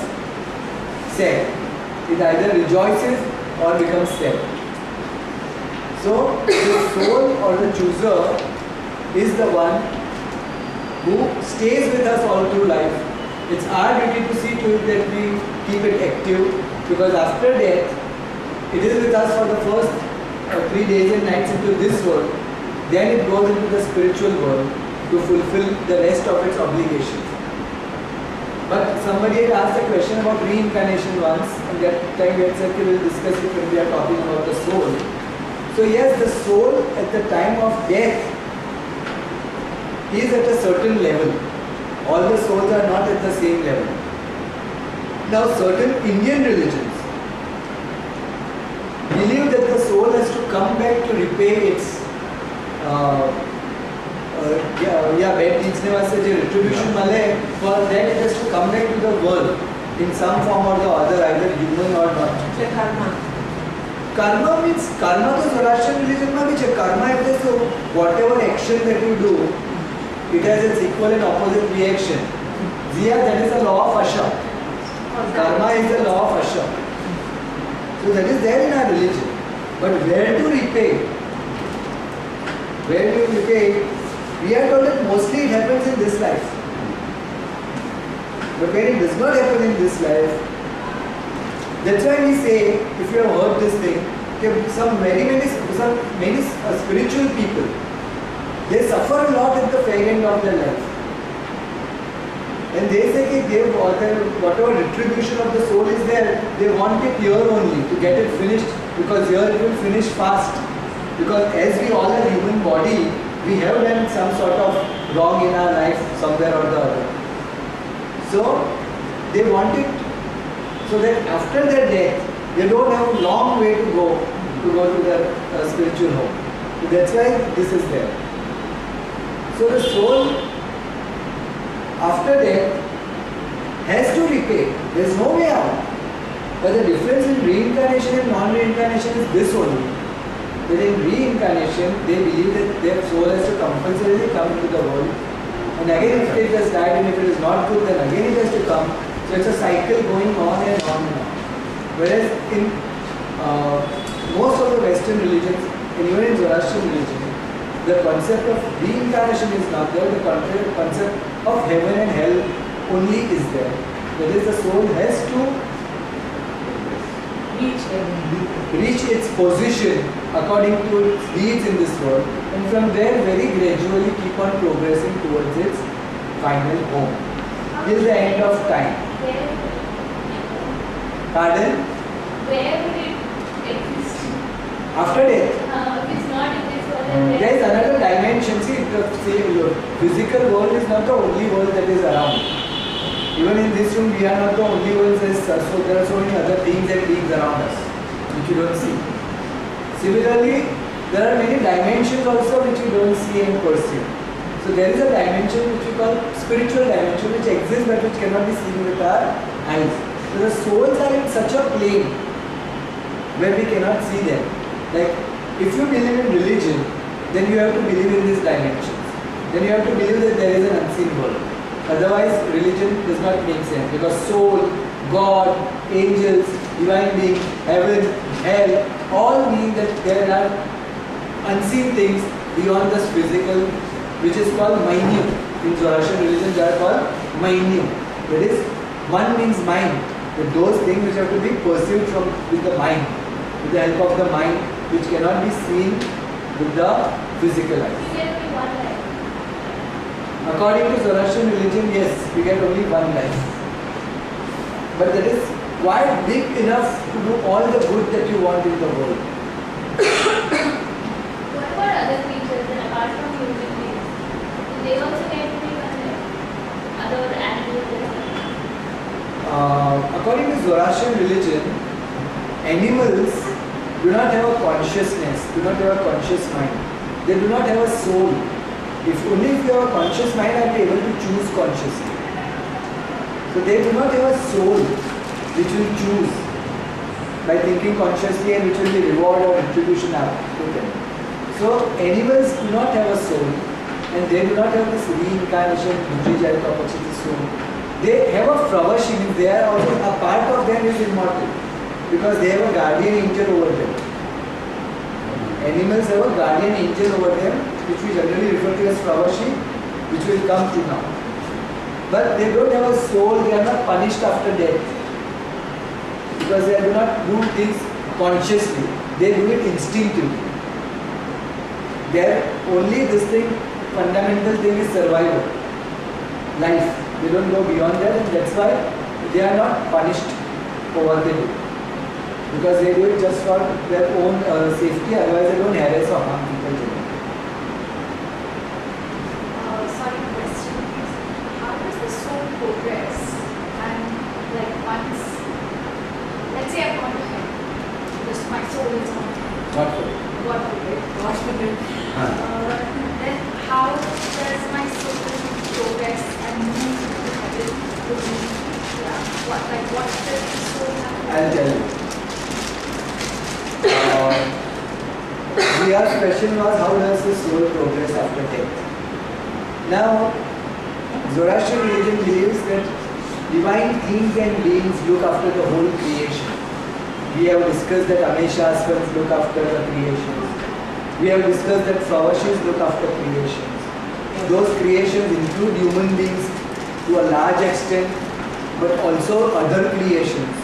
sad. It either rejoices or becomes sad. So the soul or the chooser is the one who stays with us all through life. It's our duty to see to it that we keep it active, because after death, it is with us for the first 3 days and nights into this world. Then it goes into the spiritual world to fulfill the rest of its obligations. But somebody had asked a question about reincarnation once, and that time we had said we will discuss it when we are talking about the soul. So yes, the soul at the time of death is at a certain level. All the souls are not at the same level. Now certain Indian religions believe that the soul has to come back to repay its bad deeds ne वास्ते जो retribution मिले, for that it has to come back to the world in some form or the other, either human or not. Karma means, karma to Zoroastrian religion में भी है. Karma is so whatever action that you do, it has its equal and opposite reaction. Zia, that is the law of Asha. Karma is the law of Asha. So that is there in our religion. But where to repay? Where do you repay? We are told that mostly it happens in this life. But when it does not happen in this life, that's why we say, if you have heard this thing, many spiritual people, they suffer a lot at the fag end of their life. And they say that whatever retribution of the soul is there, they want it here only to get it finished, because here it will finish fast. Because as we all are human body, we have done some sort of wrong in our life somewhere or the other. So they want it so that after their death, they don't have a long way to go to their spiritual home. So that's why this is there. So the soul after death has to repay. There is no way out. But the difference in reincarnation and non-reincarnation is this only. That in reincarnation, they believe that their soul has to compulsorily come into the world. And again, if it has died and if it is not good, then again it has to come. So it's a cycle going on and on and on. Whereas in most of the Western religions, and even in Zoroastrian religion, the concept of reincarnation is not there. The concept of heaven and hell only is there. That is, the soul has to reach its position according to its deeds in this world, and from there very gradually keep on progressing towards its final home till the end of time. Pardon? Where would it exist? After death? If it's not the physical world is not the only world that is around. Even in this room, we are not the only ones. So there are so many other things and beings around us which you don't see. Similarly, there are many dimensions also which you don't see and perceive. So there is a dimension which we call spiritual dimension which exists but which cannot be seen with our eyes. So the souls are in such a plane where we cannot see them. Like if you believe in religion, then you have to believe in these dimensions. Then you have to believe that there is an unseen world. Otherwise, religion does not make sense because soul, God, angels, divine being, heaven, hell, all mean that there are unseen things beyond this physical, which is called minute. In Zoroastrian religion, they are called minute. That is, one means mind. That those things which have to be perceived from with the mind, with the help of the mind, which cannot be seen with the physical eyes. We get only one life. According to Zoroastrian religion, yes, we get only one life. But that is quite big enough to do all the good that you want in the world. What about other creatures then apart from human beings? Do they also get only one life? Other animals as well? According to Zoroastrian religion, animals do not have a consciousness, do not have a conscious mind. They do not have a soul. If only if you have a conscious mind, I will be able to choose consciously. So they do not have a soul which will choose by thinking consciously and which will be reward or retribution to them. So animals do not have a soul and they do not have this reincarnation, soul. They have a fravashi, they are also a part of them is immortal because they have a guardian angel over them. Animals have a guardian angel over them, which we generally refer to as fravashi, which will come to now. But they don't have a soul, they are not punished after death. Because they do not do things consciously, they do it instinctively. Their only this thing, fundamental thing is survival, life. They don't go beyond that and that's why they are not punished for what they do. Because they do it just for their own safety, otherwise they don't harass or harm people generally. Sorry, question. How does the soul progress? And like once, let's say I've gone to heaven, just my soul is on heaven. Not for it. God forbid. God forbid. Then how does my soul progress and move to heaven? To be, yeah, what does the soul have? I'll tell you. The other question was how does the soul progress after death? Now, Zoroastrian religion believes that divine things and beings look after the whole creation. We have discussed that Ameshasvans look after the creations. We have discussed that Fravashis look after creations. Those creations include human beings to a large extent, but also other creations.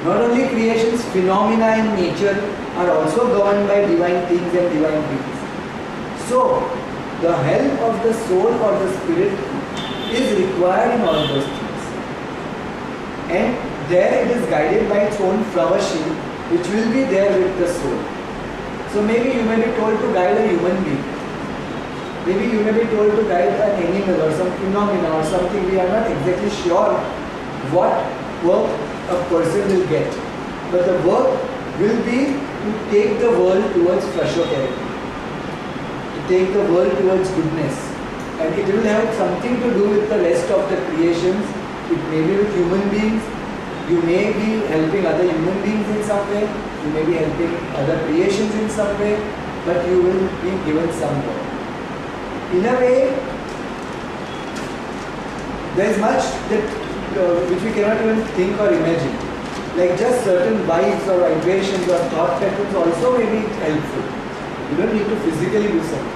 Not only creations, phenomena in nature are also governed by divine things and divine beings. So, the help of the soul or the spirit is required in all those things. And there it is guided by its own fravashi, which will be there with the soul. So maybe you may be told to guide a human being. Maybe you may be told to guide an animal or some phenomena or something. We are not exactly sure what work a person will get. But the work will be to take the world towards Frashokarity, to take the world towards goodness. And it will have something to do with the rest of the creations. It may be with human beings. You may be helping other human beings in some way. You may be helping other creations in some way. But you will be given some work. In a way, there is much that which we cannot even think or imagine. Like just certain vibes or vibrations or thought patterns also may be helpful. You don't need to physically do something.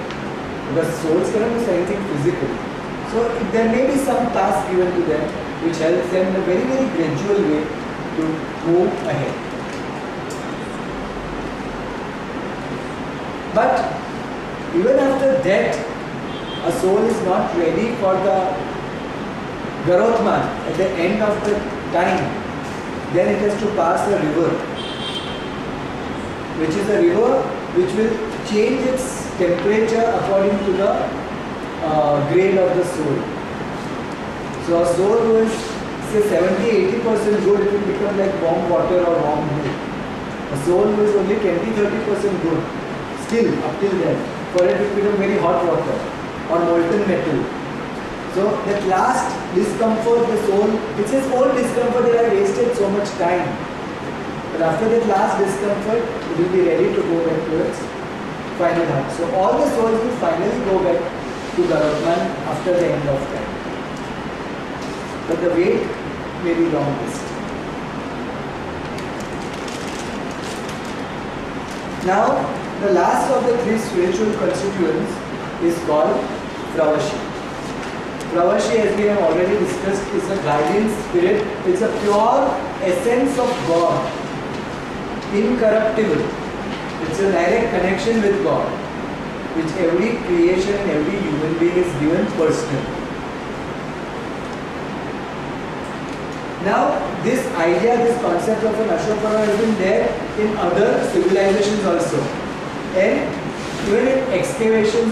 Because souls cannot do anything physically. So there may be some task given to them which helps them in a very, very gradual way to move ahead. But even after that, a soul is not ready for the Garotman at the end of the time. Then it has to pass a river, which is a river which will change its temperature according to the grade of the soul. So a soul who is say 70-80% good, it will become like warm water or warm milk. A soul who is only 20-30% good, still up till then, for it will become very hot water or molten metal. So that last discomfort, the soul, it's its own discomfort that I wasted so much time. But after that last discomfort, it will be ready to go back to its final heart. So all the souls will finally go back to Garudman after the end of time. But the wait may be longest. Now, the last of the three spiritual constituents is called Pravashi. Pravashi, as we have already discussed, is a guardian spirit. It's a pure essence of God, incorruptible. It's a direct connection with God, which every creation and every human being is given personally. Now, this idea, this concept of an Ashokara has been there in other civilizations also. And even in excavations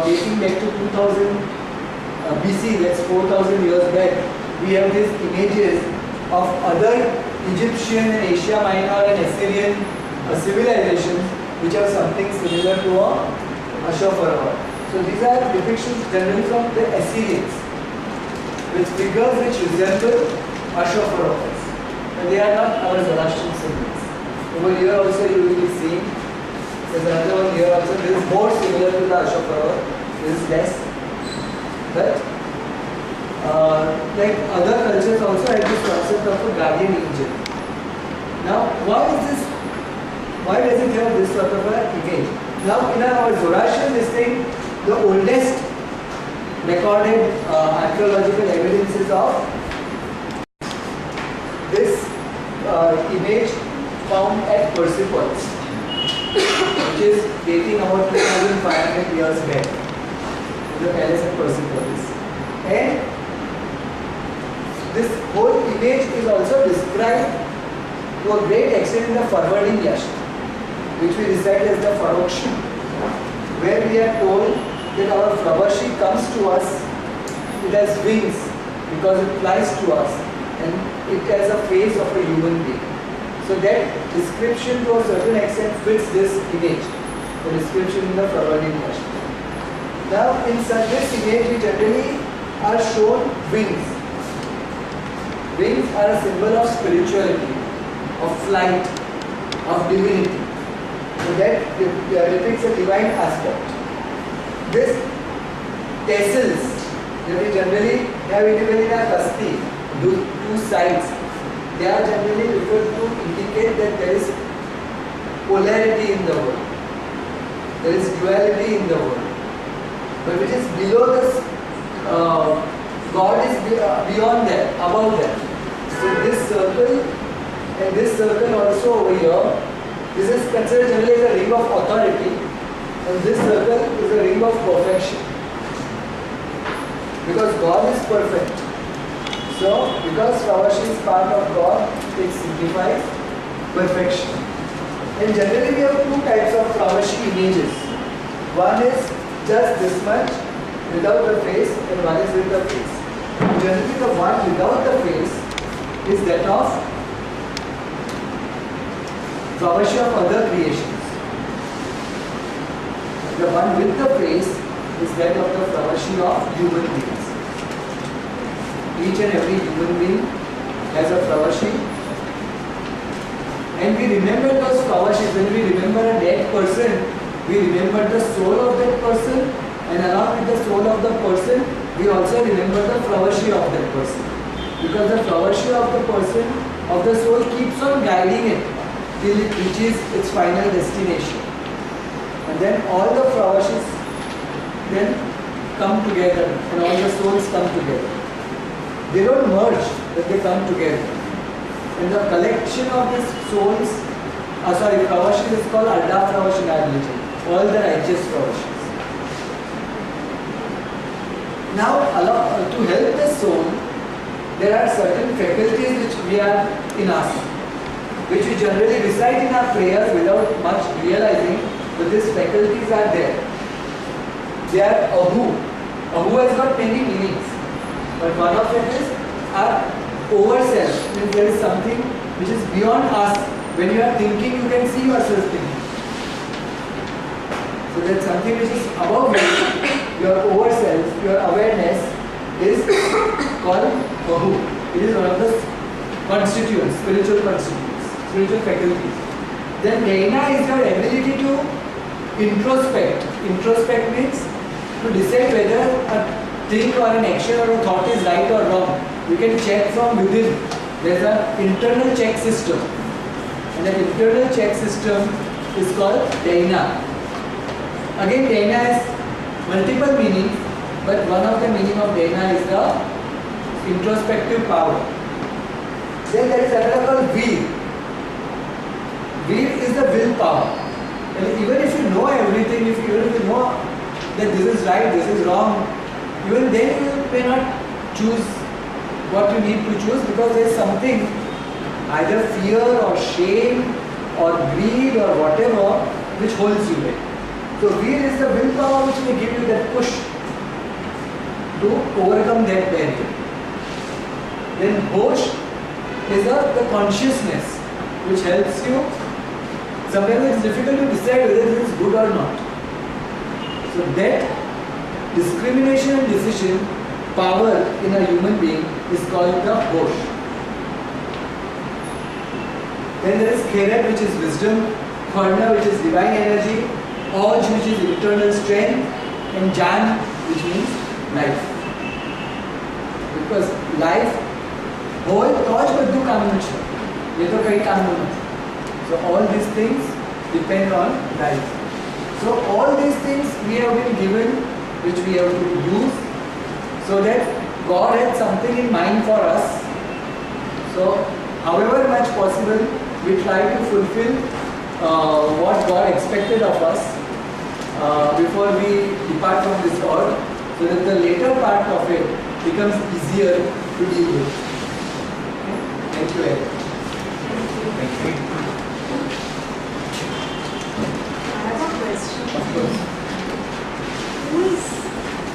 dating back to 2000 BC, that's 4,000 years back, we have these images of other Egyptian and Asia Minor and Assyrian civilizations which are something similar to a Ashokara. So these are depictions generally from the Assyrians, with figures which resemble Ashokara's, and they are not our Zoroastrian symbols. Over here also you will be seeing, there's another one here also, this is more similar to the Ashokara, this is less. But like other cultures also have this concept of a guardian angel. Now why does it have this sort of an image? Now in our Zoroastrian listing, the oldest recorded archaeological evidences of this image found at Persepolis, which is dating about 2,500 years back, in the palace at Persepolis. And this whole image is also described to a great extent in the Farvardin Yashna, which we recite as the Farokshi, where we are told that our Pravashi comes to us, it has wings because it flies to us, and it has a face of a human being. So that description to a certain extent fits this image, the description in the Farvardin Yashna. Now in such this image we generally are shown wings. Wings are a symbol of spirituality, of flight, of divinity. So that depicts a divine aspect. This tassels that we generally have even in a kasti, two sides, they are generally referred to indicate that there is polarity in the world. There is duality in the world. But which is below this, God is beyond that, above that. So this circle and this circle also over here, this is considered generally as a ring of authority, and this circle is a ring of perfection. Because God is perfect. So, because Pravashi is part of God, it signifies perfection. And generally we have two types of Pravashi images. One is just this much without the face, and one is with the face. Generally the one without the face is that of Pravashi of other creations. The one with the face is that of the Pravashi of human beings. Each and every human being has a Pravashi, and we remember those Pravashis. When we remember a dead person, we remember the soul of that person, and along with the soul of the person, we also remember the Pravashi of that person. Because the Pravashi of the person, of the soul, keeps on guiding it till it reaches its final destination. And then all the Pravashis then come together, and all the souls come together. They don't merge, but they come together. And the collection of these souls, Pravashis is called Arda Pravashi in our religion. All the righteous Pravashis. Now, to help the soul, there are certain faculties which we are in us, which we generally recite in our prayers without much realizing, So these faculties are there. They are Ahu. Ahu has got many meanings. But one of it is our over self. Means there is something which is beyond us. When you are thinking, you can see yourself thinking. So there's something which is above you. Your over self, your awareness is called Ahu. It is one of the constituents, spiritual faculties. Then Jnana is your ability to introspect. Introspect means to decide whether a thing or an action or a thought is right or wrong. You can check from within. There is an internal check system. And that internal check system is called Jnana. Again, Jnana has multiple meanings, but one of the meaning of Jnana is the introspective power. Then there is another called Veer. Veer is the willpower. And even if you know everything, even if you know that this is right, this is wrong, even then you may not choose what you need to choose because there is something, either fear or shame or greed or whatever, which holds you back. So Veer is the willpower which may give you that push to overcome that barrier. Then Hosh is the consciousness which helps you. Sometimes it is difficult to decide whether this is good or not. So that discrimination and decision power in a human being is called the Hosh. Then there is Kheret, which is wisdom, Pharna, which is divine energy, Oj, which is internal strength, and Jan, which means life. Because life, whole Oj badhu kaamnu chhe. Ye to kai kaamnu nathi. So all these things depend on life. So all these things we have been given, which we have to use, so that God had something in mind for us. So however much possible, we try to fulfill what God expected of us before we depart from this world, so that the later part of it becomes easier to deal with. Okay? Thank you, Eric. Thank you. I have a question. Of course. Who is,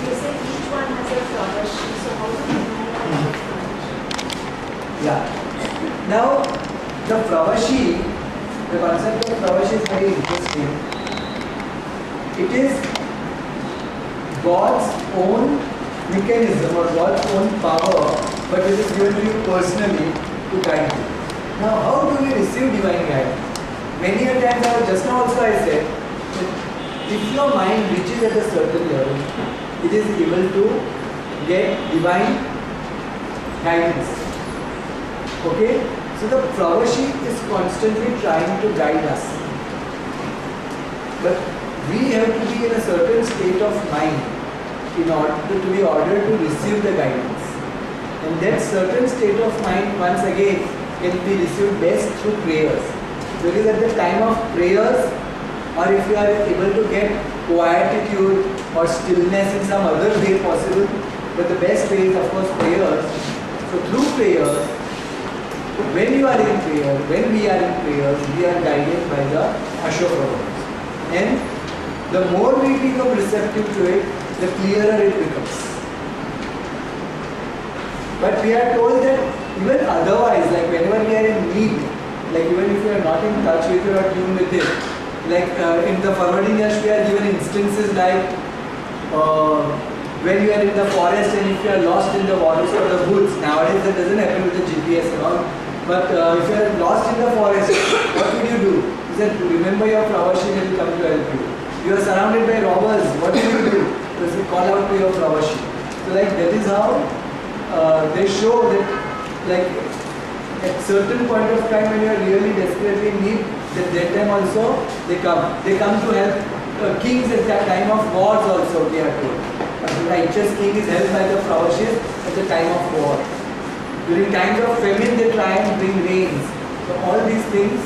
you said each one has a flourish, so how do you know about flourish? Yeah. Now, the Pravashi, the concept of Pravashi is very interesting. It is God's own mechanism or God's own power, but it is given to you personally to guide you. Now, how do we receive divine guidance? Many a times, just now also I said, that if your mind reaches at a certain level, it is able to get divine guidance. Okay? So the Pravashi is constantly trying to guide us. But we have to be in a certain state of mind in order to receive the guidance. And that certain state of mind, once again, can be received best through prayers. So it is at the time of prayers, or if you are able to get quietude or stillness in some other way possible, but the best way is of course prayers. So through prayers, when you are in prayer, when we are in prayers, we are guided by the Ashoka. And the more we become receptive to it, the clearer it becomes. But we are told that even otherwise, like whenever we are in need, like even if we are not in touch with it or tuned with it, like in the forwarding yash we are given instances like when you are in the forest and if you are lost in the forest or the woods. Nowadays that doesn't happen with the GPS and all. But if you are lost in the forest, what would you do? He said, remember your Pravashi will come to help you. You are surrounded by robbers, what do you do? So you call out to your Pravashi. So like that is how they show that like at certain point of time when you are really desperately in need, that time also they come. They come to help kings at that time of wars also, we are told. The righteous king is helped by the Pravashis at the time of war. During times of famine they try and bring rains. So all these things.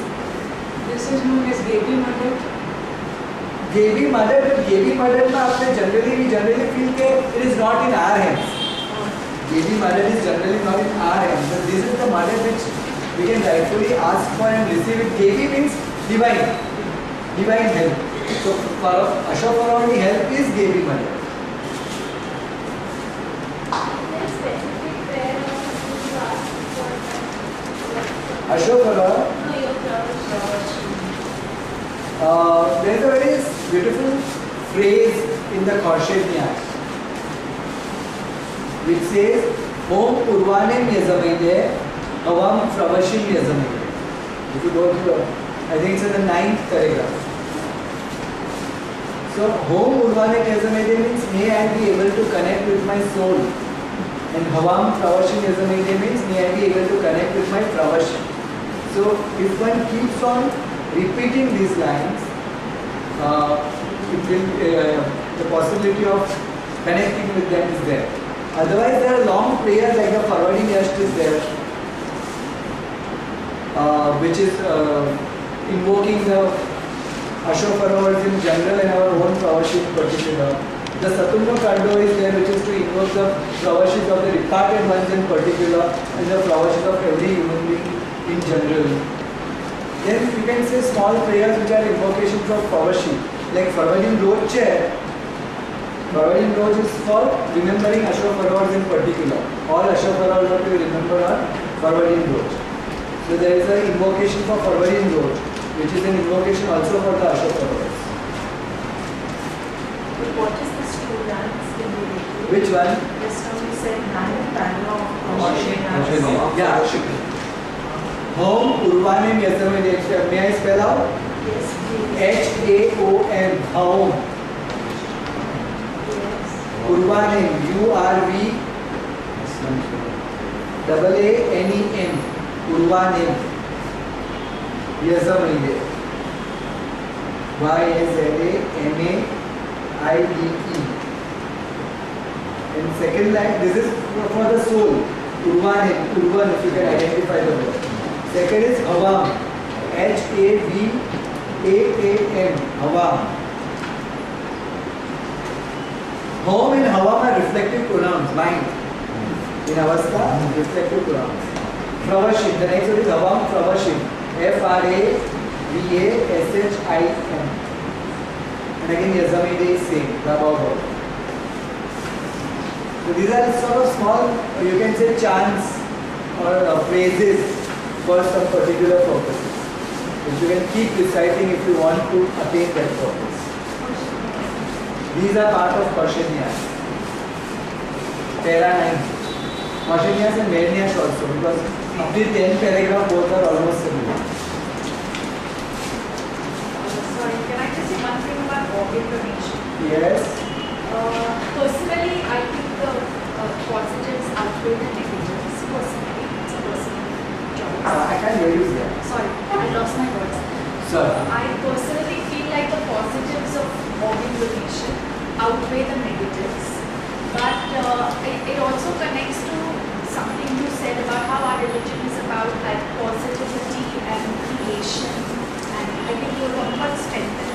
This is known as Devi Mother. Devi Mother, but Devi Mother we generally feel that it is not in our hands. Devi Mother is generally not in our hands. But this is the mother which we can rightfully ask for and receive it. Devi means divine. Divine help. So Ashok help is Devi Mother. There is specific prayer or something you ask for that. Ashok No, your flowers. there is a very beautiful phrase in the Kosher Nyaya which says, Om Urvanem Yazamaide, Avam Pravashim Yazamaide. If you go to, I think it's in the 9th paragraph. So, Om Urvanem Yazamaide means, may I be able to connect with my soul. And Havam Pravashim Yazamaide means, may I be able to connect with my Pravashim. So, if one keeps on repeating these lines, it will, the possibility of connecting with them is there. Otherwise, there are long prayers like the forwarding Yasht is there, which is invoking the Ashok Paravars in general and our own Pravashim in particular. The Satumma Kando is there, which is to invoke the Pravashis of the departed ones in particular and the Pravashis of every human being in general. Then you can say small prayers which are invocations of Pravashi, like Forwarding Road Chair. Forwarding Road is for remembering Ashok Paravars in particular. All Ashok Paravars that we remember are Forwarding Road. So there is an invocation for Forwarding Road, which is an invocation also for the Ashok Paravars. What is this two lines in the video? Which one? Just now you said 9th paragraph of Kosher Nyaya. Yeah. Om Urvanem Yazamaide. May I spell out? Yes, please. H-A-O-M. Home. Yes. Urvanem. U-R-V. A-A-N-E-M. Urvanem. Yazamaide. Y-A-Z-A-M-A-I-D-E. And second line, this is for the soul. Urvanem. Urvan, if you can identify the word. Second is Havam. H-A-V-A-A-M. Havam. Home and Havam are reflective pronouns. Mind. In Avastha, reflective pronouns. Pravashim. The next one is Havam Pravashim. F-R-A-V-A-S-H-I-M. And again Yazamaide is same. The above word. So these are sort of small, you can say chants or phrases for some particular purposes, which you can keep reciting if you want to attain that purpose. These are part of Kosher Nyaya. Para 9. Kosher Nyaya and Mehr Nyaya also, because up to 10 paragraph both are almost similar. Sorry, can I just say one thing about organ donation? Yes. Personally, I think the positives outweigh the negatives. Personally, it's a personal choice. I can't hear you there. Sorry, I lost my voice. Sir. I personally feel like the positives of organ donation outweigh the negatives. But it also connects to something you said about how our religion is about like positivity and creation. And I think you were talking about strengthening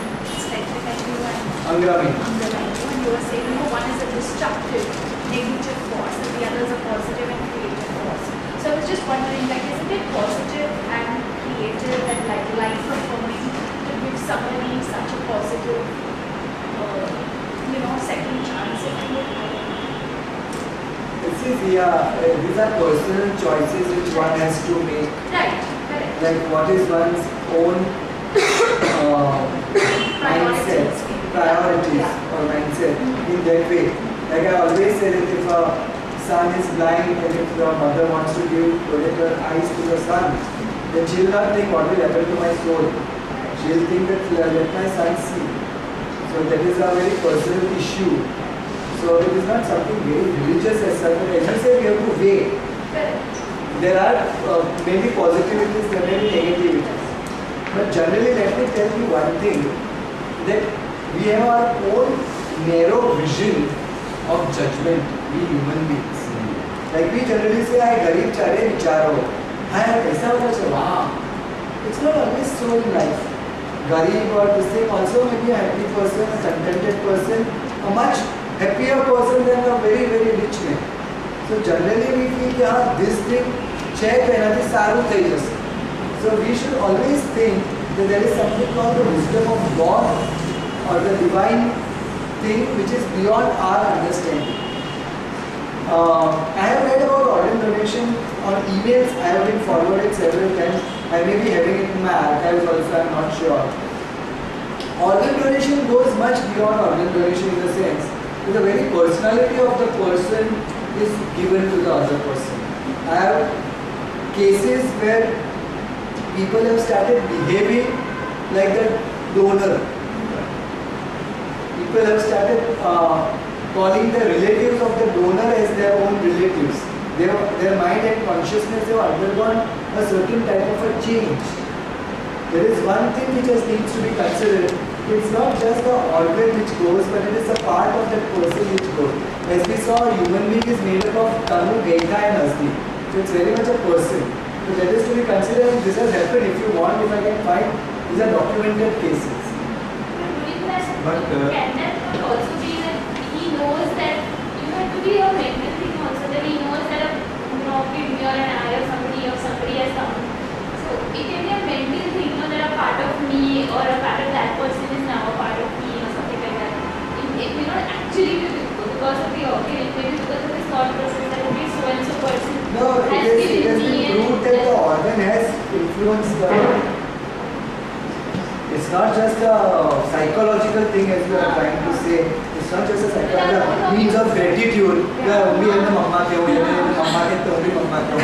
you and Angrami. when you were saying, one is a destructive, negative force, and the other is a positive and creative force. So I was just wondering, like, isn't it positive and creative and like life affirming to give somebody such a positive, second chance if you would? These are personal choices which one has to make. Right, correct. Like what is one's own mindset, priorities or mindset in that way. Like I always say that if a son is blind and if the mother wants to give her eyes to the son, then she will not think what will happen to my soul. She will think that let my son see. So that is a very personal issue. So it is not something very religious as such. As you said, we have to weigh. There are maybe positivities, there may be negativities. But generally, let me tell you one thing, that we have our own narrow vision of judgment, we human beings. Like we generally say, I garib chare vicharo. Wow. It's not always so in life. Garib or this thing also may be a happy person, a contented person, a much happier person than a very, very rich man. So generally we feel that this thing, so we should always think that there is something called the wisdom of God or the divine thing which is beyond our understanding. I have read about organ donation on emails. I have been forwarded several times. I may be having it in my archives also, I am not sure. Organ donation goes much beyond organ donation in the sense that the very personality of the person is given to the other person. I have cases where people have started behaving like the donor. People have started calling the relatives of the donor as their own relatives. Their mind and consciousness have undergone a certain type of a change. There is one thing which needs to be considered. It's not just the organ which goes, but it is a part of that person which goes. As we saw, a human being is made up of tanu, gaita and asthi. So it's very much a person. So that is to be considered, and this has happened. If you want, if I can find, these are documented cases. But, can that not also be that he knows that you have to be a mental thing also, that he knows that a kidney or an eye or somebody has come. So it can be a mental thing, that a part of me or a part of that person is now a part of me or something like that. It may not actually be because of the organ, it may be because of his thought process that okay, so and so person No, it has been proved that the organ has influenced the. It's not just a psychological thing as you are trying to say. It's not just a psychological means of gratitude. Yeah, only in the mamma ke ho, mamma ke to only mamma ke ho.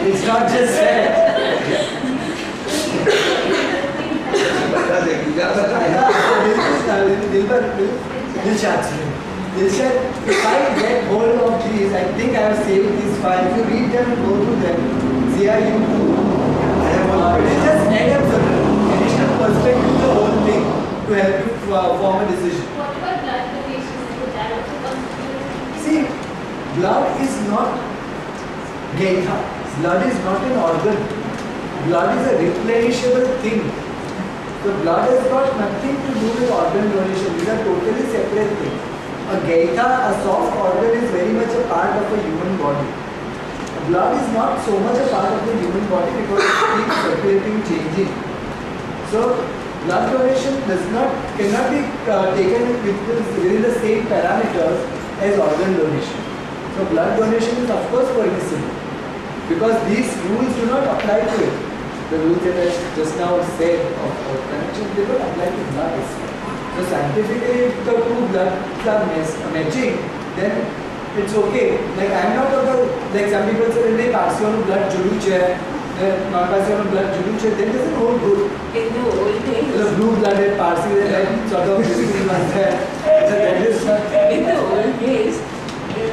It's not just that. Dilshad, if I get hold of these, I think I have saved these files. If you read them and go through them, see how you do. It is just add up additional perspective to the whole thing to help you form a decision. What about blood donations? Would that also constitute? See, blood is not gaitha. Blood is not an organ. Blood is a replenishable thing. So blood has got nothing to do with organ donation. These are totally separate things. A gaitha, a soft organ, is very much a part of a human body. Blood is not so much a part of the human body because it keeps circulating, changing. So blood donation cannot be taken within the same parameters as organ donation. So blood donation is of course permissible because these rules do not apply to it. The rules that I just now said of connection, they don't apply to blood. So scientifically, if the two bloods are matching, then it's okay. Like I am not like some people say, "नहीं पार्सियों blood जुलूच है, non-पार्सियों blood जुलूच है," then doesn't hold good. In the old days, The blue-blooded Parsi, they like sort of physical ones there. So that is not. in the old days,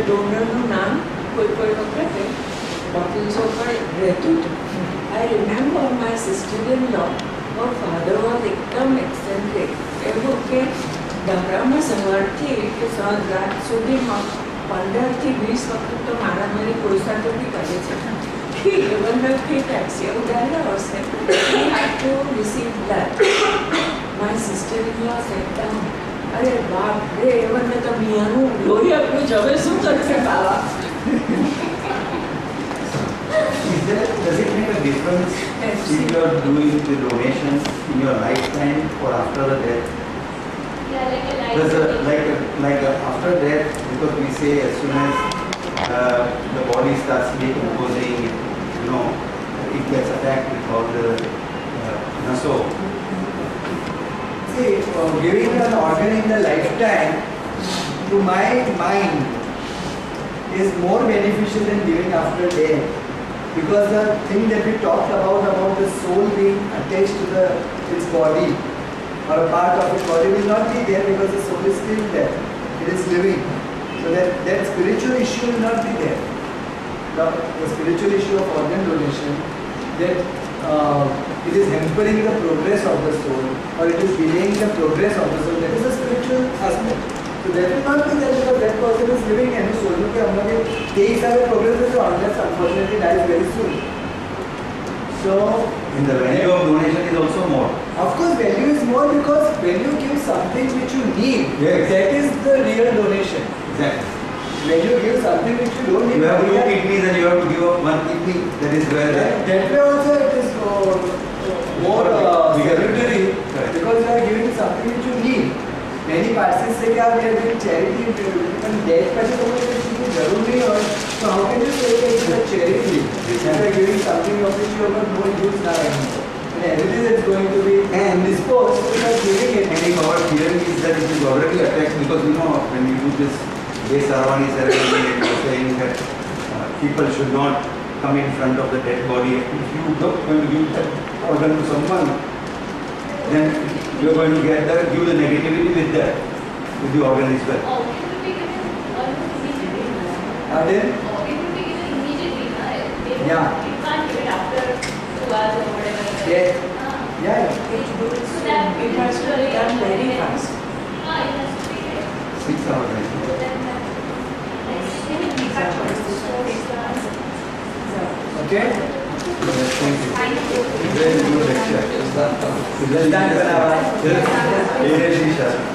donor नाम कोई लोग थे, bottles of रहतूत. I remember my sister-in-law, her father was एकदम eccentric. એવું કે ડબરામાં સવારથી કે સાંજ રાત સુધીમાં 15 થી 20 વખત તો મારામારી કોઈ સાથે બી કરે છે. He even though he taxi ઉડાડ્યા હશે, he had to receive blood. My sister-in-law said down, અરે બાપ રે, એમને તો મિયાનું લોહી આપ્યું છે, હવે શું કરશે બાવા? Does it make a difference if you are doing the donations in your lifetime or after the death? Yeah, like a life. Like after death, because we say as soon as the body starts decomposing, it gets attacked with all the naso. See, giving an organ in the lifetime, to my mind, is more beneficial than giving after death. Because the thing that we talked about the soul being attached to its body or a part of its body will not be there because the soul is still there. It is living. So that spiritual issue will not be there. The spiritual issue of organ donation, that it is hampering the progress of the soul or it is delaying the progress of the soul. That is a spiritual aspect. So that will not be there because that person is living and his soul के हम लोग के हिसाब से progress है तो unless unfortunately dies very soon. So And the value of donation is also more. of course value is more because when you give something which you need, Yes. that is the real donation. Exactly. When you give something which you don't need, You have 2 kidneys and you have to give up 1 kidney. That is where that way also it is more Bigger. salutary Correct. because you are giving something which you need. Many parties say that we are doing charity, but death पैसे तो मुझे किसी की जरूर नहीं है. So how can you say that it's a charity? If you are giving something of which you have got no use now anymore. And everything is going to be disposed, you are giving it. And our theory is that it is already attacked because when you do this Sarvani ceremony, it is saying that people should not come in front of the dead body. If you are going to give that organ to someone, then you are going to give the negativity with the organ as well. Or it will be given almost immediately. Pardon? Or it will be given immediately. Yeah. You can't give it after 2 hours or whatever. Yes. Ah. Yeah. It's So that it has to be done very fast. Ah, it has to be there. 6 hours. I think. So then that, like, they will be cut for it. So it's the answer. Okay? Yes, thank you. Thank you. Very good lecture. Done, Banawa. Yes. Yes.